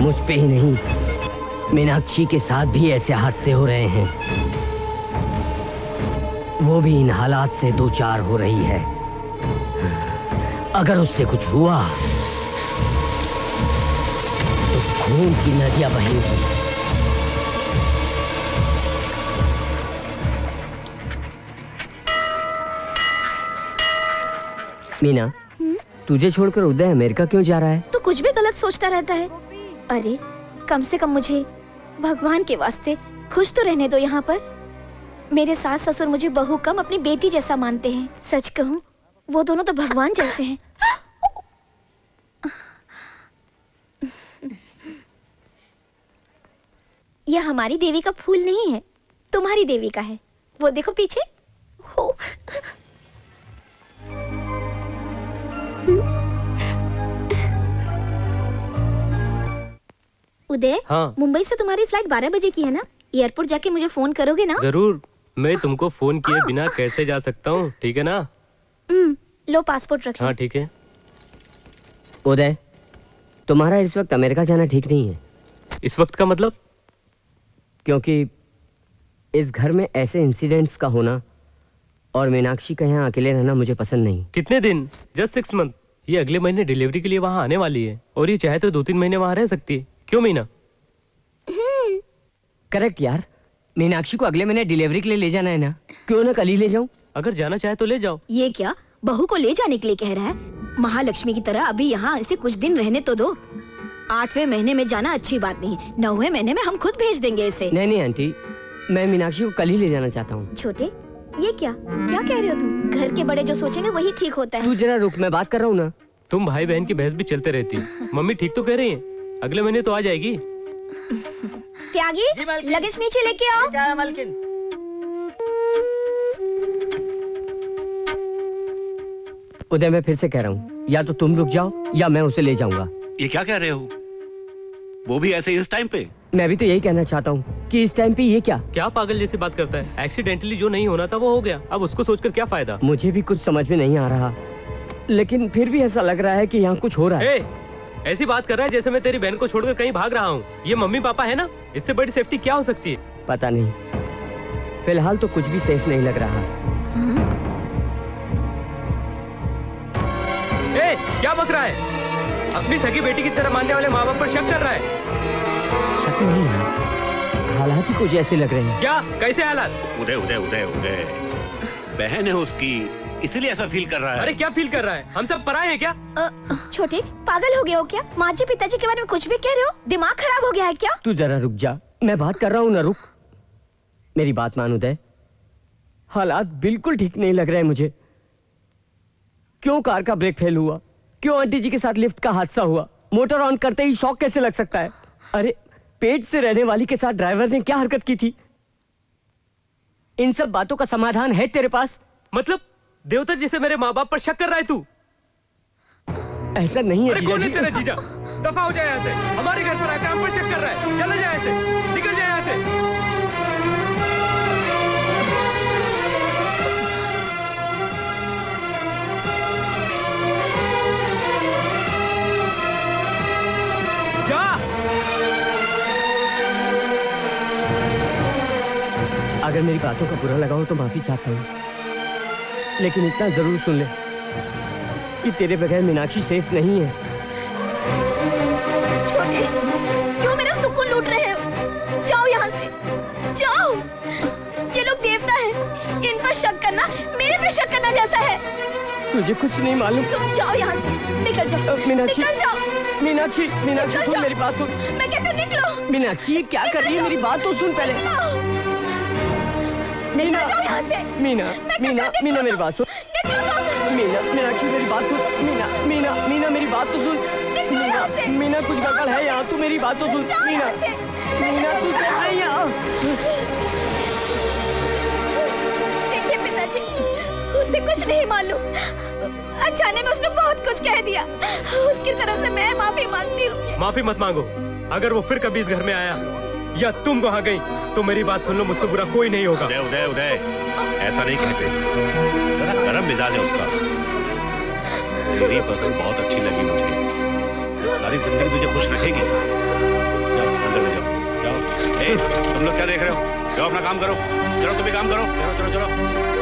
मुझ पे ही नहीं, मीनाक्षी के साथ भी ऐसे हादसे हो रहे हैं। वो भी इन हालात से दो चार हो रही है। अगर उससे कुछ हुआ तो खून की नदियां बहेंगी। मीना, तुझे छोड़कर उदय अमेरिका क्यों जा रहा है? तो कुछ भी गलत सोचता रहता है। अरे कम से कम मुझे भगवान के वास्ते खुश तो रहने दो यहाँ पर। मेरे सास ससुर मुझे बहू कम अपनी बेटी जैसा मानते हैं। सच कहूँ वो दोनों तो भगवान जैसे हैं। यह हमारी देवी का फूल नहीं है, तुम्हारी देवी का है। वो देखो पीछे। हो। उदय, हाँ। मुंबई से तुम्हारी फ्लाइट 12 बजे की है ना? एयरपोर्ट जाके मुझे फोन करोगे ना? जरूर, मैं तुमको फोन किए बिना कैसे जा सकता हूँ, ठीक है ना? लो पासपोर्ट रख लो। हाँ ठीक है। उदय, तुम्हारा इस वक्त अमेरिका जाना ठीक नहीं है। इस वक्त का मतलब? क्योंकि इस घर में ऐसे इंसिडेंट्स का होना और मीनाक्षी का यहाँ अकेले रहना मुझे पसंद नहीं। कितने दिन? Just 6 month. ये अगले महीने डिलीवरी के लिए वहाँ आने वाली है और ये चाहे तो 2-3 महीने वहाँ रह सकती है। क्यों मीना? करेक्ट यार, मीनाक्षी को अगले महीने डिलीवरी के लिए ले जाना है ना, क्यों ना कल ही ले जाऊं? अगर जाना चाहे तो ले जाओ। ये क्या बहू को ले जाने के लिए कह रहा है? महालक्ष्मी की तरह अभी यहाँ इसे कुछ दिन रहने तो दो। 8वें महीने में जाना अच्छी बात नहीं, 9वें महीने में हम खुद भेज देंगे इसे। नहीं आंटी, मैं मीनाक्षी को कल ही ले जाना चाहता हूँ। छोटे, ये क्या कह रहे हो तुम? घर के बड़े जो सोचेंगे वही ठीक होता है। तू जरा रुक, मैं बात कर रहा हूँ ना। तुम भाई बहन की बहस भी चलते रहती। मम्मी ठीक तो कह रही है, अगले महीने तो आ जाएगी। त्यागी, लगेज नीचे लेके आओ। क्या है मालकिन? उदय, मैं फिर से कह रहा हूँ, या तो तुम रुक जाओ या मैं उसे ले जाऊंगा। ये क्या कह रहे हो? वो भी ऐसे इस टाइम पे? मैं भी तो यही कहना चाहता हूँ कि इस टाइम पे ये क्या पागल जैसी बात करता है। एक्सीडेंटली जो नहीं होना था वो हो गया, अब उसको सोचकर क्या फायदा? मुझे भी कुछ समझ में नहीं आ रहा, लेकिन फिर भी ऐसा लग रहा है कि यहाँ कुछ हो रहा है। ऐसी बात कर रहा है जैसे मैं तेरी बहन को छोड़कर कहीं भाग रहा हूँ। ये मम्मी पापा है ना, इससे बड़ी सेफ्टी क्या हो सकती है? पता नहीं, फिलहाल तो कुछ भी सेफ नहीं लग रहा। क्या बक रहा है? अपनी सगी बेटी की तरह मानने वाले माँ बाप पर शक कर रहा है। शक नहीं है, हालात ही कुछ ऐसे लग रहे हैं। क्या? कैसे हालात? उदय उदय उदय उदय, बहन है उसकी, इसलिए ऐसा फील कर रहा है। अरे क्या फील कर रहा है? हम सब पराए हैं क्या? छोटे, पागल हो गए हो क्या? माँ जी पिताजी के बारे में कुछ भी कह रहे हो? दिमाग खराब हो गया है क्या? तू जरा रुक जा, मैं बात कर रहा हूँ ना। रुक, मेरी बात मान उदय, हालात बिल्कुल ठीक नहीं लग रहे हैं मुझे। क्यों कार का ब्रेक फेल हुआ? क्यों आंटी जी के साथ लिफ्ट का हादसा हुआ? मोटर ऑन करते ही शॉक कैसे लग सकता है? अरे पेट से रहने वाली के साथ ड्राइवर ने क्या हरकत की थी? इन सब बातों का समाधान है तेरे पास? मतलब देवता जिसे मेरे माँ बाप पर शक कर रहा है तू? ऐसा नहीं है। अरे कौन है तेरा जीजा? दफा हो जाए यहाँ से। हमारे घर पर आकर हम पर शक कर रहा है। चला जाए यहाँ से, निकल जाए यहाँ से। जा। अगर मेरी बातों का बुरा लगा हो तो माफी चाहता हूँ, लेकिन इतना जरूर सुन ले, कि तेरे बगैर मीनाक्षी सेफ नहीं है। छोटे, क्यों मेरा सुकून लूट रहे हो? जाओ यहाँ से, जाओ। ये लोग देवता हैं, इन पर शक करना मेरे पे शक करना जैसा है। तुझे कुछ नहीं मालूम। तुम जाओ यहाँ से, निकल जाओ। मीनाक्षी, निकल जाओ। मीनाक्षी, मीनाक्षी सुन मेरी बात सुन। मैं कहती हूँ निकलो। मीनाक्षी क्या कर रही है? मेरी बात तो सुन पहले। मीना, यहाँ से। मीना, मीना, मीना मेरी बात सुन। मीना, मीनाक्षी मेरी बात सुन। मीना, मीना, मीना मेरी बात तो सुन। मीना, मीना कुछ गड़बड़ है यहाँ, तू मेरी बात तो सुन। मीना, मीना तू है यहाँ। देखिए पिताजी, उसे कुछ नहीं मालूम। अचानक उसने बहुत कुछ कह दिया। उसकी तरफ से मैं माफी मांगती हूँ। माफी मत मांगो। अगर वो फिर कभी इस घर में आया या तुम वहाँ गई तो मेरी बात सुन लो, मुझसे बुरा कोई नहीं होगा। उदय, उदय, उदय, ऐसा नहीं कहते। जरा गरम मिजाज है उसका। तेरी पसंद बहुत अच्छी लगी मुझे। सारी जिंदगी तुझे खुश रखेगी। जाओ अंदर में जाओ, जाओ। ए, तुम लोग क्या देख रहे हो? जाओ अपना काम करो। चलो तुम भी काम करो। चलो चलो चलो।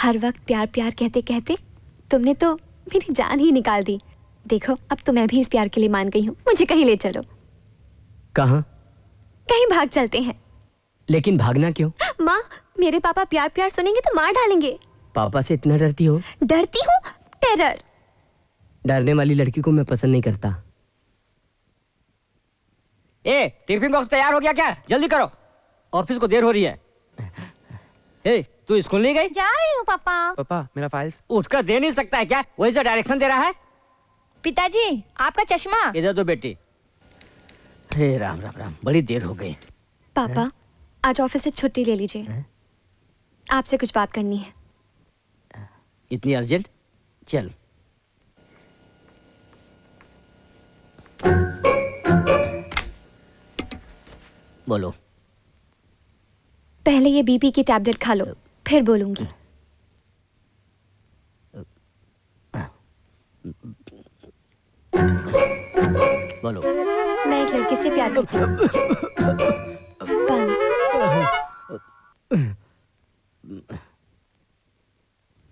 हर वक्त प्यार प्यार कहते कहते तुमने तो मेरी जान ही निकाल दी। देखो अब तो मैं भी इस प्यार के लिए मान गई हूँ। मुझे कहीं ले चलो। कहाँ? कहीं भाग चलते हैं। लेकिन भागना क्यों? माँ, मेरे पापा प्यार प्यार सुनेंगे तो मार डालेंगे। पापा से इतना डरती हो? डरती हूँ? टेरर। डरने वाली लड़की को मैं पसंद नहीं करता। ए, टिफिन बॉक्स तैयार हो गया क्या? जल्दी करो, ऑफिस को देर हो रही है। ए, तू स्कूल नहीं गई? जा रही हूँ पापा। पापा मेरा फाइल्स। उठकर दे नहीं सकता है क्या? वही से डायरेक्शन दे रहा है। पिताजी आपका चश्मा। इधर दो बेटी। हे राम राम राम, बड़ी देर हो गई। पापा आज ऑफिस से छुट्टी ले लीजिए, आपसे कुछ बात करनी है। इतनी अर्जेंट? चल। बोलो। पहले ये बीपी की टैबलेट खा लो, फिर बोलूंगी। बोलो। मैं एक लड़के से प्यार करती हूँ।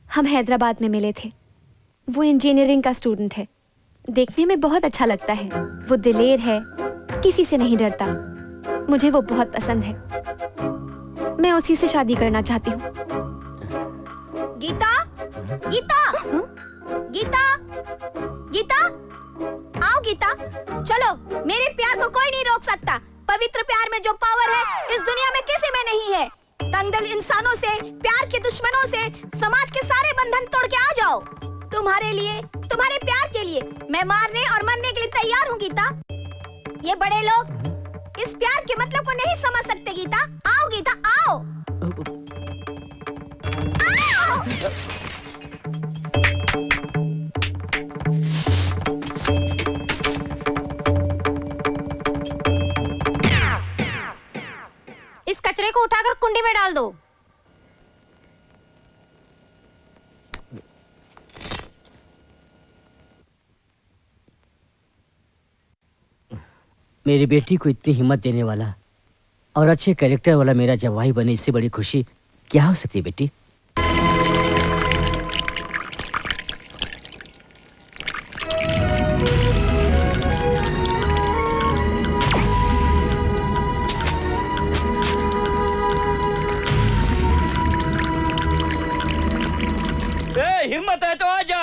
हम हैदराबाद में मिले थे। वो इंजीनियरिंग का स्टूडेंट है, देखने में बहुत अच्छा लगता है। वो दिलेर है, किसी से नहीं डरता। मुझे वो बहुत पसंद है। मैं उसी से शादी करना चाहती हूँ। गीता, गीता, गीता, गीता, आओ गीता, चलो। मेरे प्यार को कोई नहीं रोक सकता। पवित्र प्यार में जो पावर है इस दुनिया में किसी में नहीं है। तंगदिल इंसानों से, प्यार के दुश्मनों से समाज के सारे बंधन तोड़ के आ जाओ। तुम्हारे लिए, तुम्हारे प्यार के लिए मैं मारने और मरने के लिए तैयार हूँ गीता। ये बड़े लोग इस प्यार के मतलब को नहीं समझ सकते गीता। आओ गीता, आओ, आओ। इस कचरे को उठाकर कुंडी में डाल दो। मेरी बेटी को इतनी हिम्मत देने वाला और अच्छे कैरेक्टर वाला मेरा जवाई बने, इससे बड़ी खुशी क्या हो सकती है बेटी? हिम्मत है तो आजा।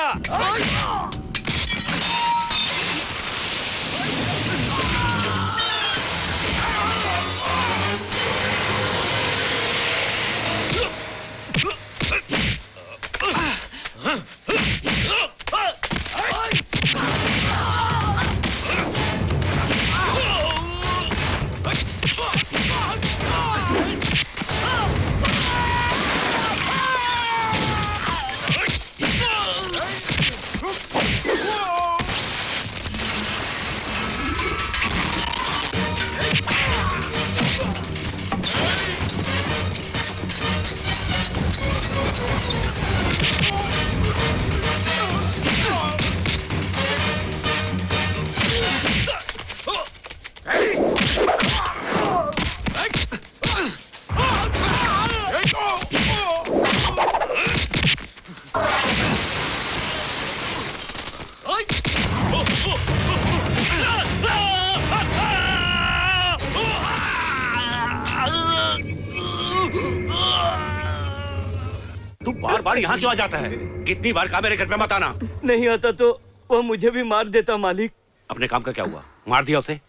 तू बार बार यहाँ क्यों आ जाता है? कितनी बार कहा मेरे घर पे मत आना। नहीं आता तो वो मुझे भी मार देता मालिक। अपने काम का क्या हुआ? मार दिया उसे?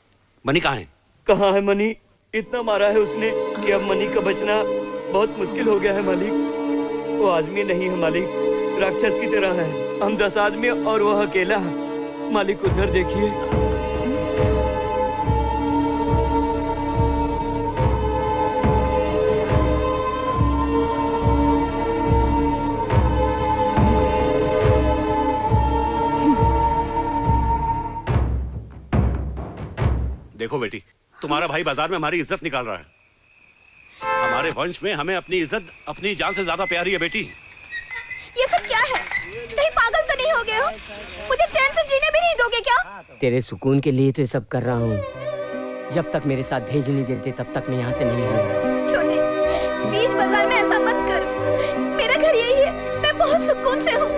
मनी कहाँ है? कहाँ है मनी? इतना मारा है उसने कि अब मनी का बचना बहुत मुश्किल हो गया है मालिक। वो आदमी नहीं है मालिक, राक्षस की तरह है। हम 10 आदमी और वह अकेला है। मालिक उधर देखिए। देखो बेटी, तुम्हारा भाई बाजार में हमारी इज्जत निकाल रहा है। हमारे वंश में हमें अपनी इज्जत अपनी जान से ज्यादा प्यारी है बेटी। ये सब क्या है? कहीं पागल तो नहीं हो गए हो? मुझे चैन से जीने भी नहीं दोगे क्या? तेरे सुकून के लिए तो ये सब कर रहा हूँ। जब तक मेरे साथ भेज नहीं देते तब तक मैं यहाँ से नहीं हूँ। छोटे, बीच बाजार में ऐसा मत करो। मेरा घर यही है, मैं बहुत सुकून से हूँ।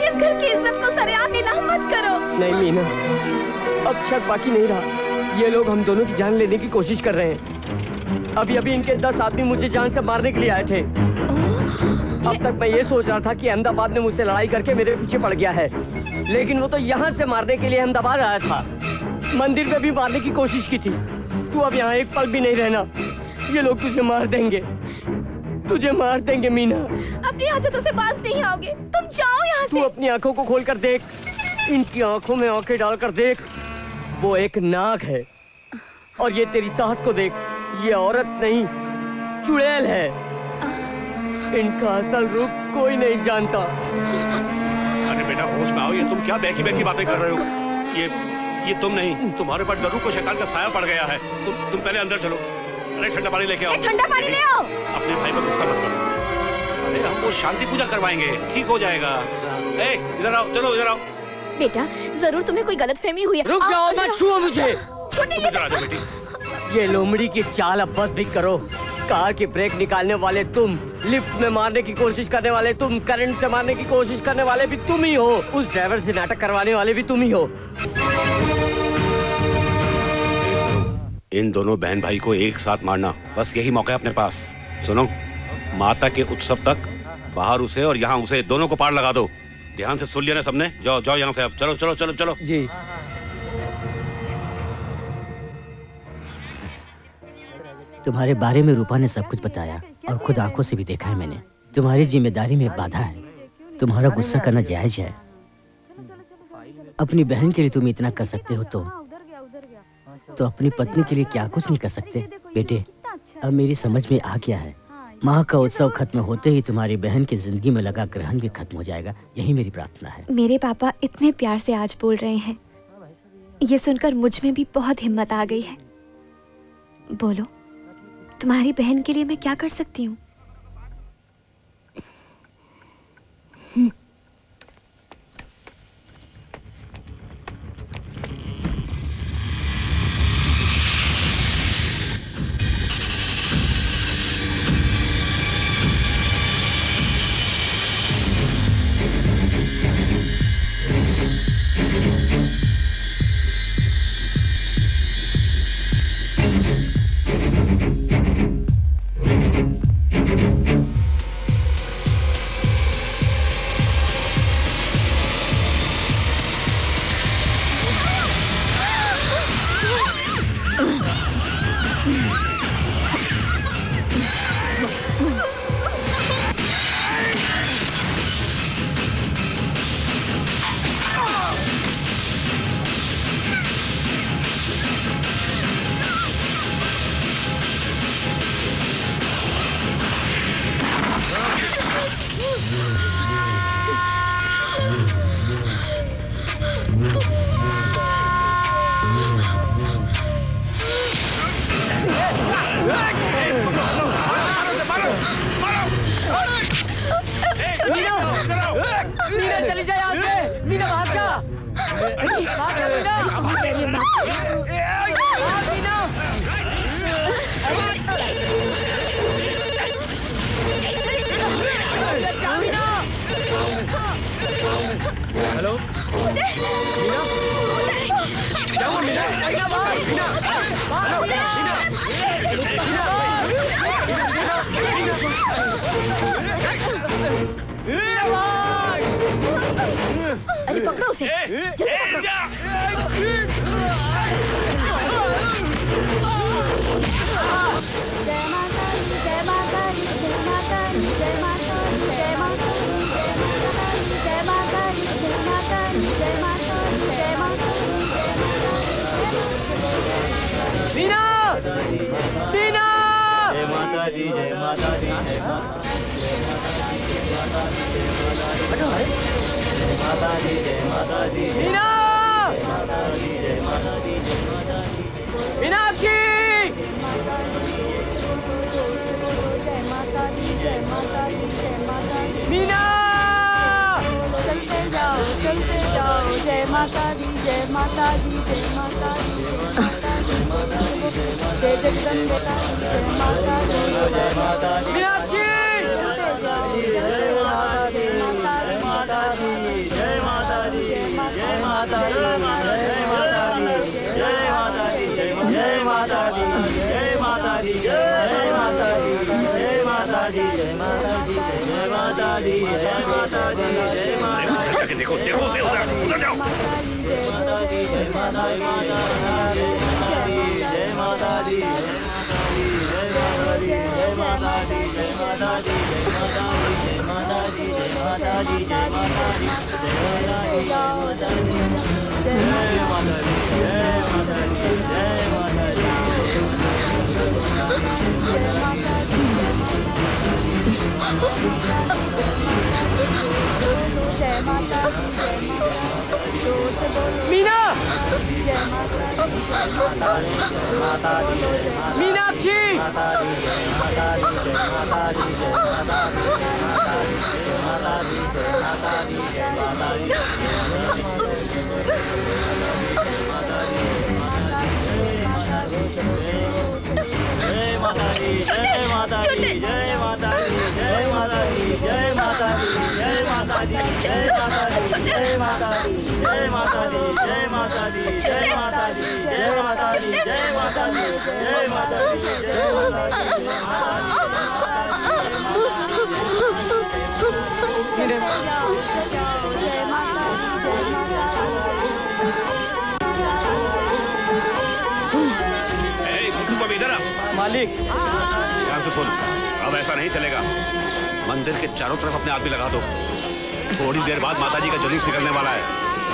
इस घर की इज्जत को सरेआम नीलाम मत करो। नहीं मीना, अब शक बाकी नहीं रहा। ये लोग हम दोनों की जान लेने की कोशिश कर रहे हैं। अभी अभी इनके 10 आदमी मुझे जान से मारने के लिए आए थे। अब तक मैं ये सोच रहा था कि अहमदाबाद ने मुझसे लड़ाई करके मेरे पीछे पड़ गया है, लेकिन वो तो यहाँ से मारने के लिए अहमदाबाद आया था। मंदिर में भी मारने की कोशिश की थी। तू अब यहाँ एक पल भी नहीं रहना। ये लोग तुझे मार देंगे, तुझे मार देंगे मीना। अपनी आदतों से बाज नहीं आओगे। तुम जाओ यहाँ से। तू अपनी आंखों को खोल कर देख, इनकी आंखों में आंखें डालकर देख। वो एक नाग है और ये तेरी सास को देख, ये औरत नहीं चुड़ैल है। इनका असल रूप कोई नहीं जानता। अरे बेटा होश में आओ, ये तुम क्या बैकी बैकी बातें कर रहे हो? ये तुम नहीं, तुम्हारे पर जरूर कोई शैतान का साया पड़ गया है। तुम पहले अंदर चलो। अरे ठंडा पानी लेके आओ। ठंडा पानी ले आओ। अपने भाई पर गुस्सा मत करो। अरे हम वो शांति पूजा करवाएंगे, ठीक हो जाएगा। इधर आओ, चलो इधर आओ। बेटा, जरूर तुम्हें कोई गलतफहमी हुई है। रुक जाओ, मत छुओ मुझे। छोटे, ये लोमड़ी की चाल अब बस भी करो। कार की ब्रेक निकालने वाले तुम, लिफ्ट में मारने की कोशिश करने वाले तुम, करंट से मारने की कोशिश करने वाले भी तुम ही हो, उस ड्राइवर से नाटक करवाने वाले भी तुम ही हो। इन दोनों बहन भाई को एक साथ मारना, बस यही मौका है अपने पास। सुनो, माता के उत्सव तक बाहर उसे और यहाँ उसे, दोनों को पार लगा दो। ध्यान से सुन लिया ना सबने? जाओ जाओ यहाँ से अब। चलो चलो चलो चलो जी। तुम्हारे बारे में रूपा ने सब कुछ बताया और खुद आंखों से भी देखा है मैंने। तुम्हारी जिम्मेदारी में बाधा है। तुम्हारा गुस्सा करना जायज है। अपनी बहन के लिए तुम इतना कर सकते हो तो अपनी पत्नी के लिए क्या कुछ नहीं कर सकते? बेटे, अब मेरी समझ में आ गया है। माँ का उत्सव खत्म होते ही तुम्हारी बहन की जिंदगी में लगा ग्रहण भी खत्म हो जाएगा, यही मेरी प्रार्थना है। मेरे पापा इतने प्यार से आज बोल रहे हैं, ये सुनकर मुझ में भी बहुत हिम्मत आ गई है। बोलो, तुम्हारी बहन के लिए मैं क्या कर सकती हूँ? मीना चली जाए यहाँ से। मीना भाग जा। भाग जा मीना। भाग मीना। जा मीना। हेलो मीना क्या हुआ मीना मीना हेलो अरे पकड़ो उसे जल्दी मीना मीना जय माता दी जय माता दी जय माता दी जय माता दी मीना जय माता दी जय माता दी मीनाक्षी मीना चलते जाओ जय माता दी जय माता दी जय माता दी जय जगदम्बे जय माता दी जय माता दी मीनाक्षी जय माता दी जय माता दी जय माता दी जय माता दी जय माता दी जय माता दी जय माता दी जय माता दी जय माता दी जय माता दी जय माता दी जय माता दी जय माता दी जय माता दी देखो देखो उसे उधर जाओ जय माता दी जय माता दी जय माता दी जय माता दी जय माता दी जय माता दी जय माता दी जय माता दी जय माता दी जय माता दी जय माता दी जय माता दी मीना मीनाक्षी जय माता दी जय माता दी जय माता दी जय माता दी जय माता दी जय माता दी जय माता दी जय माता दी जय माता दी जय माता दी जय माता दी जय माता दी जय माता दी जय माता दी इधर मालिक ध्यान से सुन, अब ऐसा नहीं चलेगा। मंदिर के चारों तरफ अपने आदमी लगा दो। थोड़ी देर बाद माताजी का जुलूस निकलने वाला है,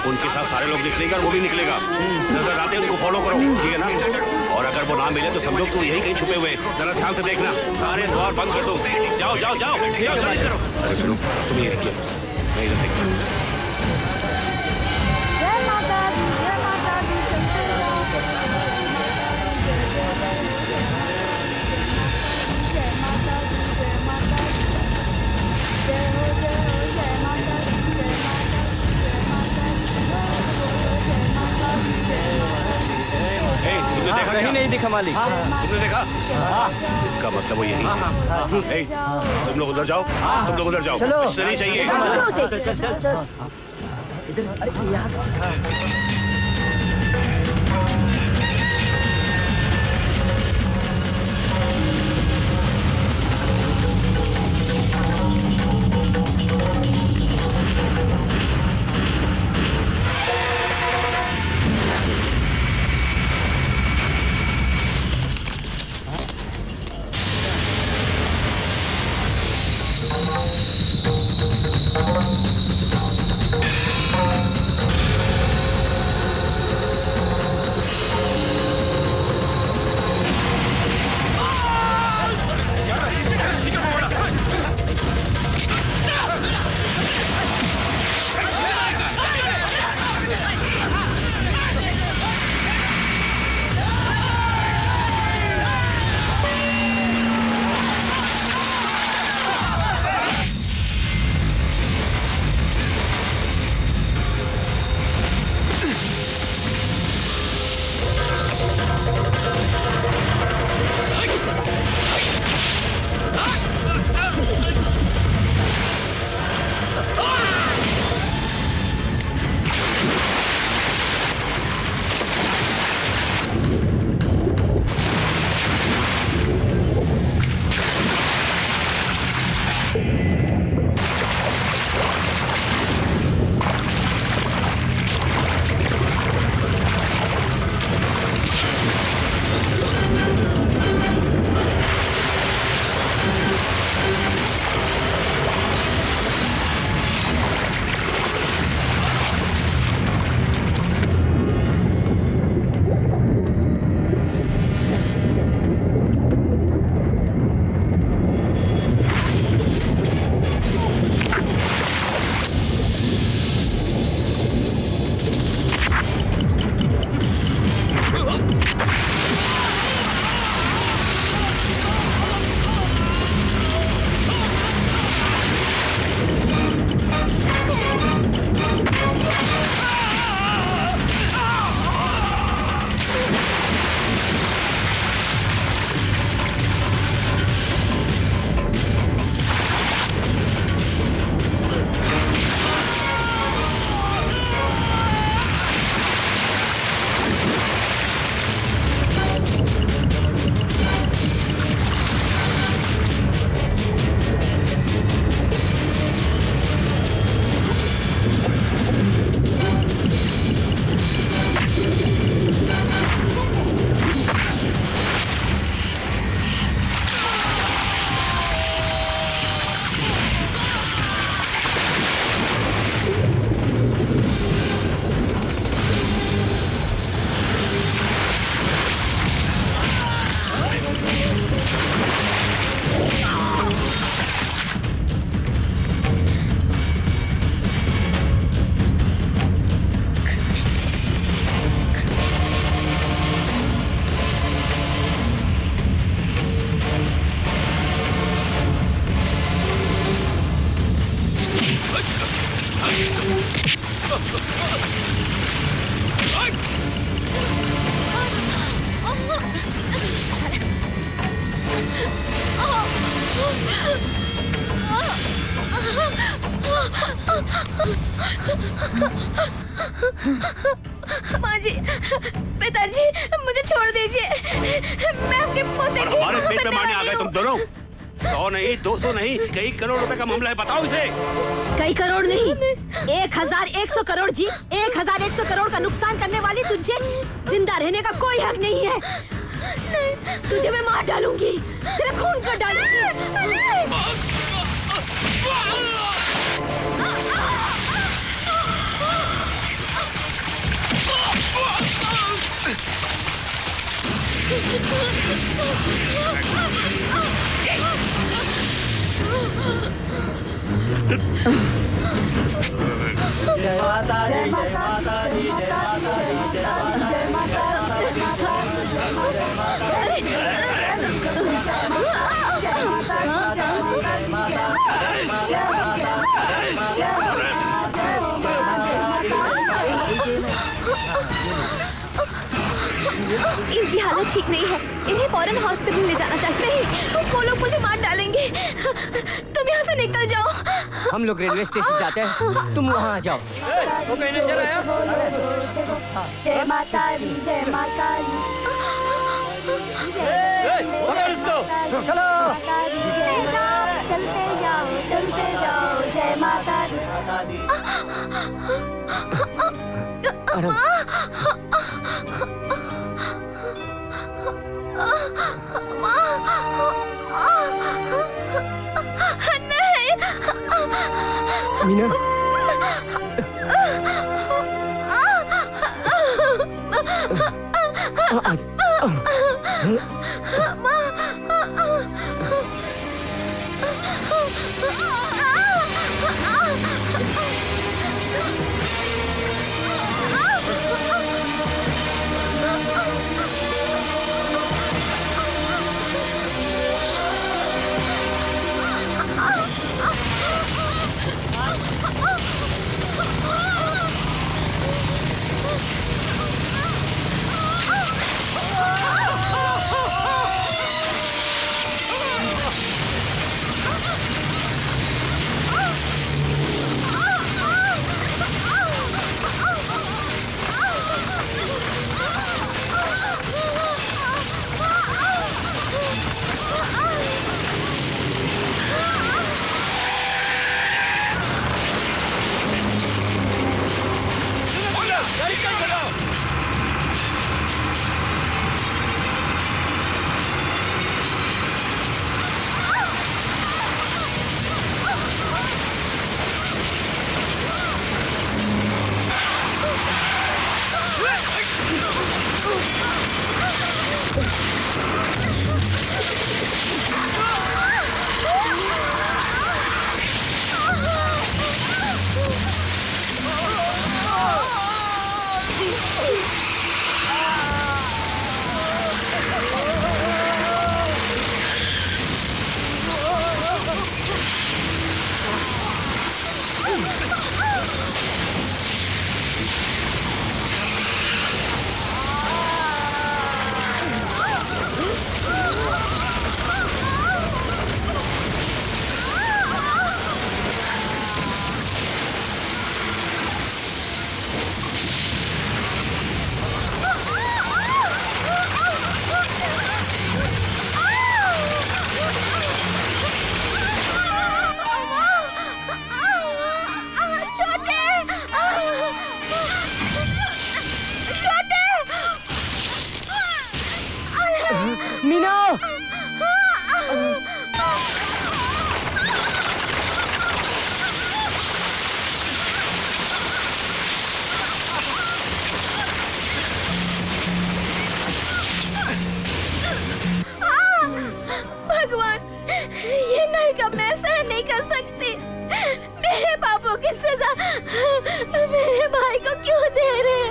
उनके साथ सारे लोग निकलेंगे और वो भी निकलेगा। नजर आते उनको फॉलो करो, ठीक है ना? और अगर वो ना मिले तो समझो कि यही कहीं छुपे हुए। जरा ध्यान से देखना, सारे द्वार बंद कर दो। जाओ जाओ जाओ, अरे सुनो, तुम ये देखिए, मैं इधर देखता हूँ। कहीं नहीं दिखा मालिक। तुमने देखा? इसका मतलब वो यही है। तुम लोग उधर जाओ, तुम लोग उधर जाओ। चलो। नहीं चाहिए। चल चल चल। इधर, अरे यहाँ से। माँ जी, पिताजी, मुझे छोड़ दीजिए। मैं आपके पोते की हमारे पेट पे मारने आ गए तुम दोनों। 100 नहीं, 200 नहीं, कई करोड़ रुपए का मामला है, बताओ इसे। कई करोड़ नहीं, 1100 करोड़ जी। 1100 करोड़ का नुकसान करने वाली तुझे जिंदा रहने का कोई हक नहीं है। तुझे मैं मार डालूंगी, तेरा खून कर डालूंगी। जय माता दी, जय माता दी, जय माता दी, जय इनकी हालत ठीक नहीं है, इन्हें फौरन हॉस्पिटल ले जाना चाहिए। नहीं, वो लोग मुझे मार डालेंगे। तुम यहाँ से निकल जाओ। हम लोग रेलवे स्टेशन जाते हैं, तुम वहाँ आ जाओ। वो कहीं नहीं चला है? जय माता दी, जय माता दी। पकड़ इसको। चलो, चलते जाओ, चलते जाओ। जय माता दी। मीना, आज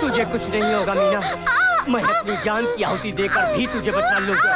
तुझे कुछ नहीं होगा मीना, मैं अपनी जान की आहुति देकर भी तुझे बचा लूंगा।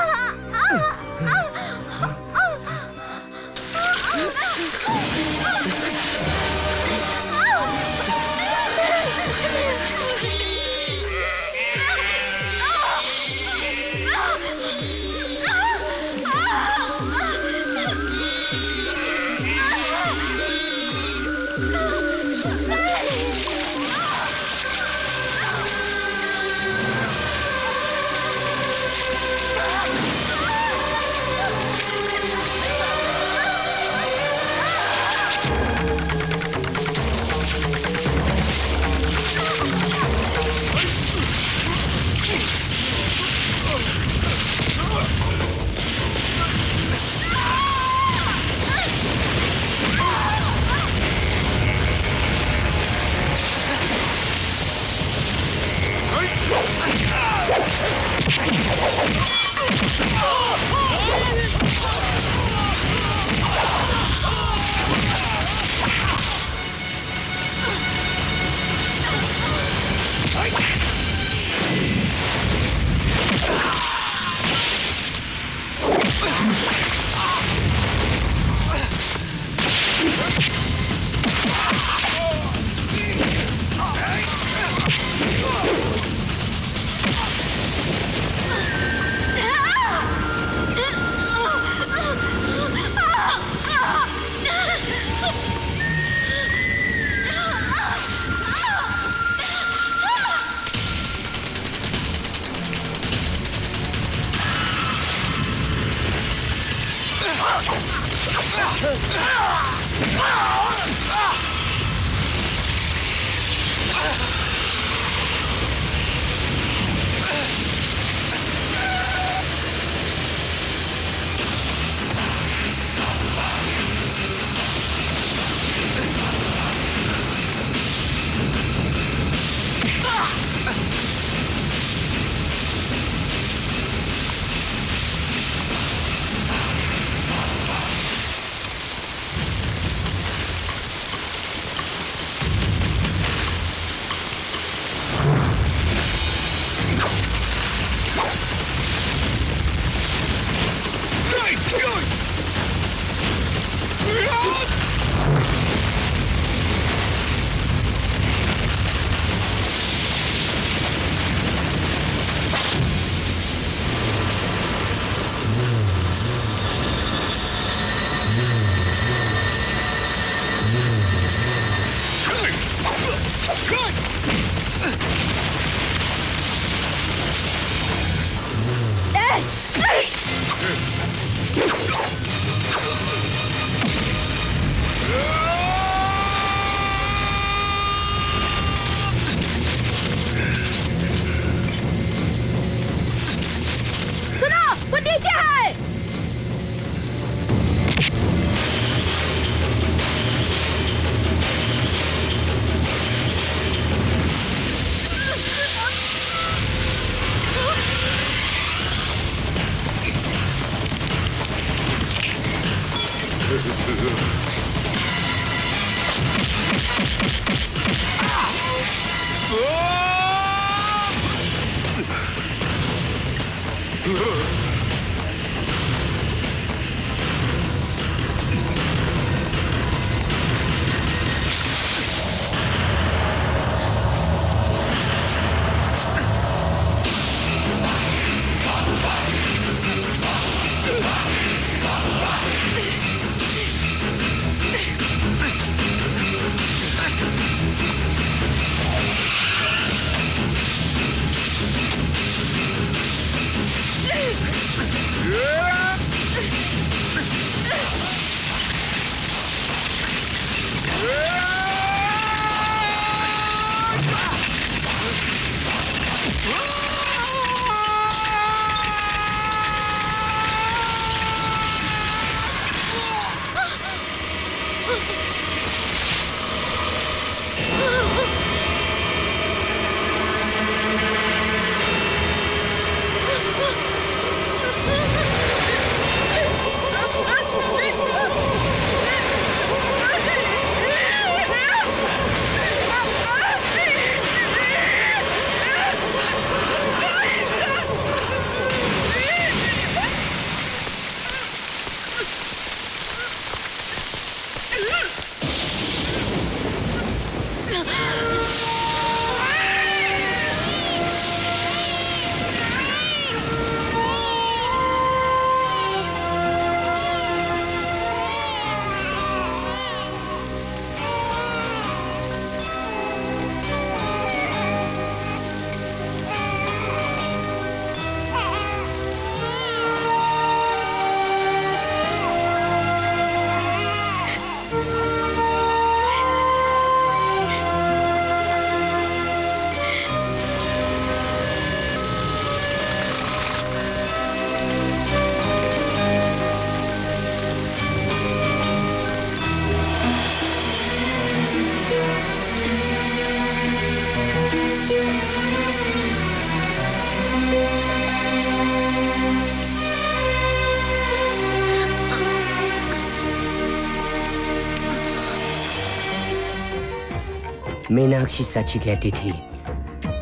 मीनाक्षी सच ही कहती थी,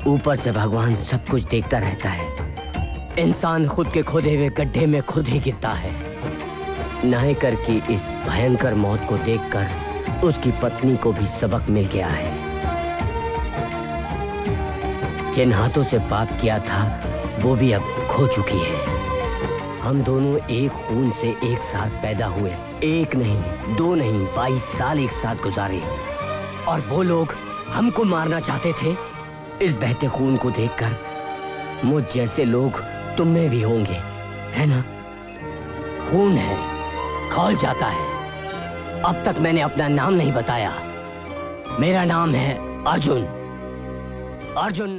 ऊपर से भगवान सब कुछ देखता रहता है, इंसान खुद के खोदे हुए गड्ढे में खुद ही गिरता है। नायकर की इस भयंकर मौत को देखकर उसकी पत्नी को भी सबक मिल गया है। जिन हाथों से पाप किया था वो भी अब खो चुकी है। हम दोनों एक खून से एक साथ पैदा हुए, एक नहीं, दो नहीं, 22 साल एक साथ गुजारे, और वो लोग हमको मारना चाहते थे। इस बहते खून को देखकर मुझ जैसे लोग तुम में भी होंगे, है ना? खून है, खौल जाता है। अब तक मैंने अपना नाम नहीं बताया। मेरा नाम है अर्जुन। अर्जुन।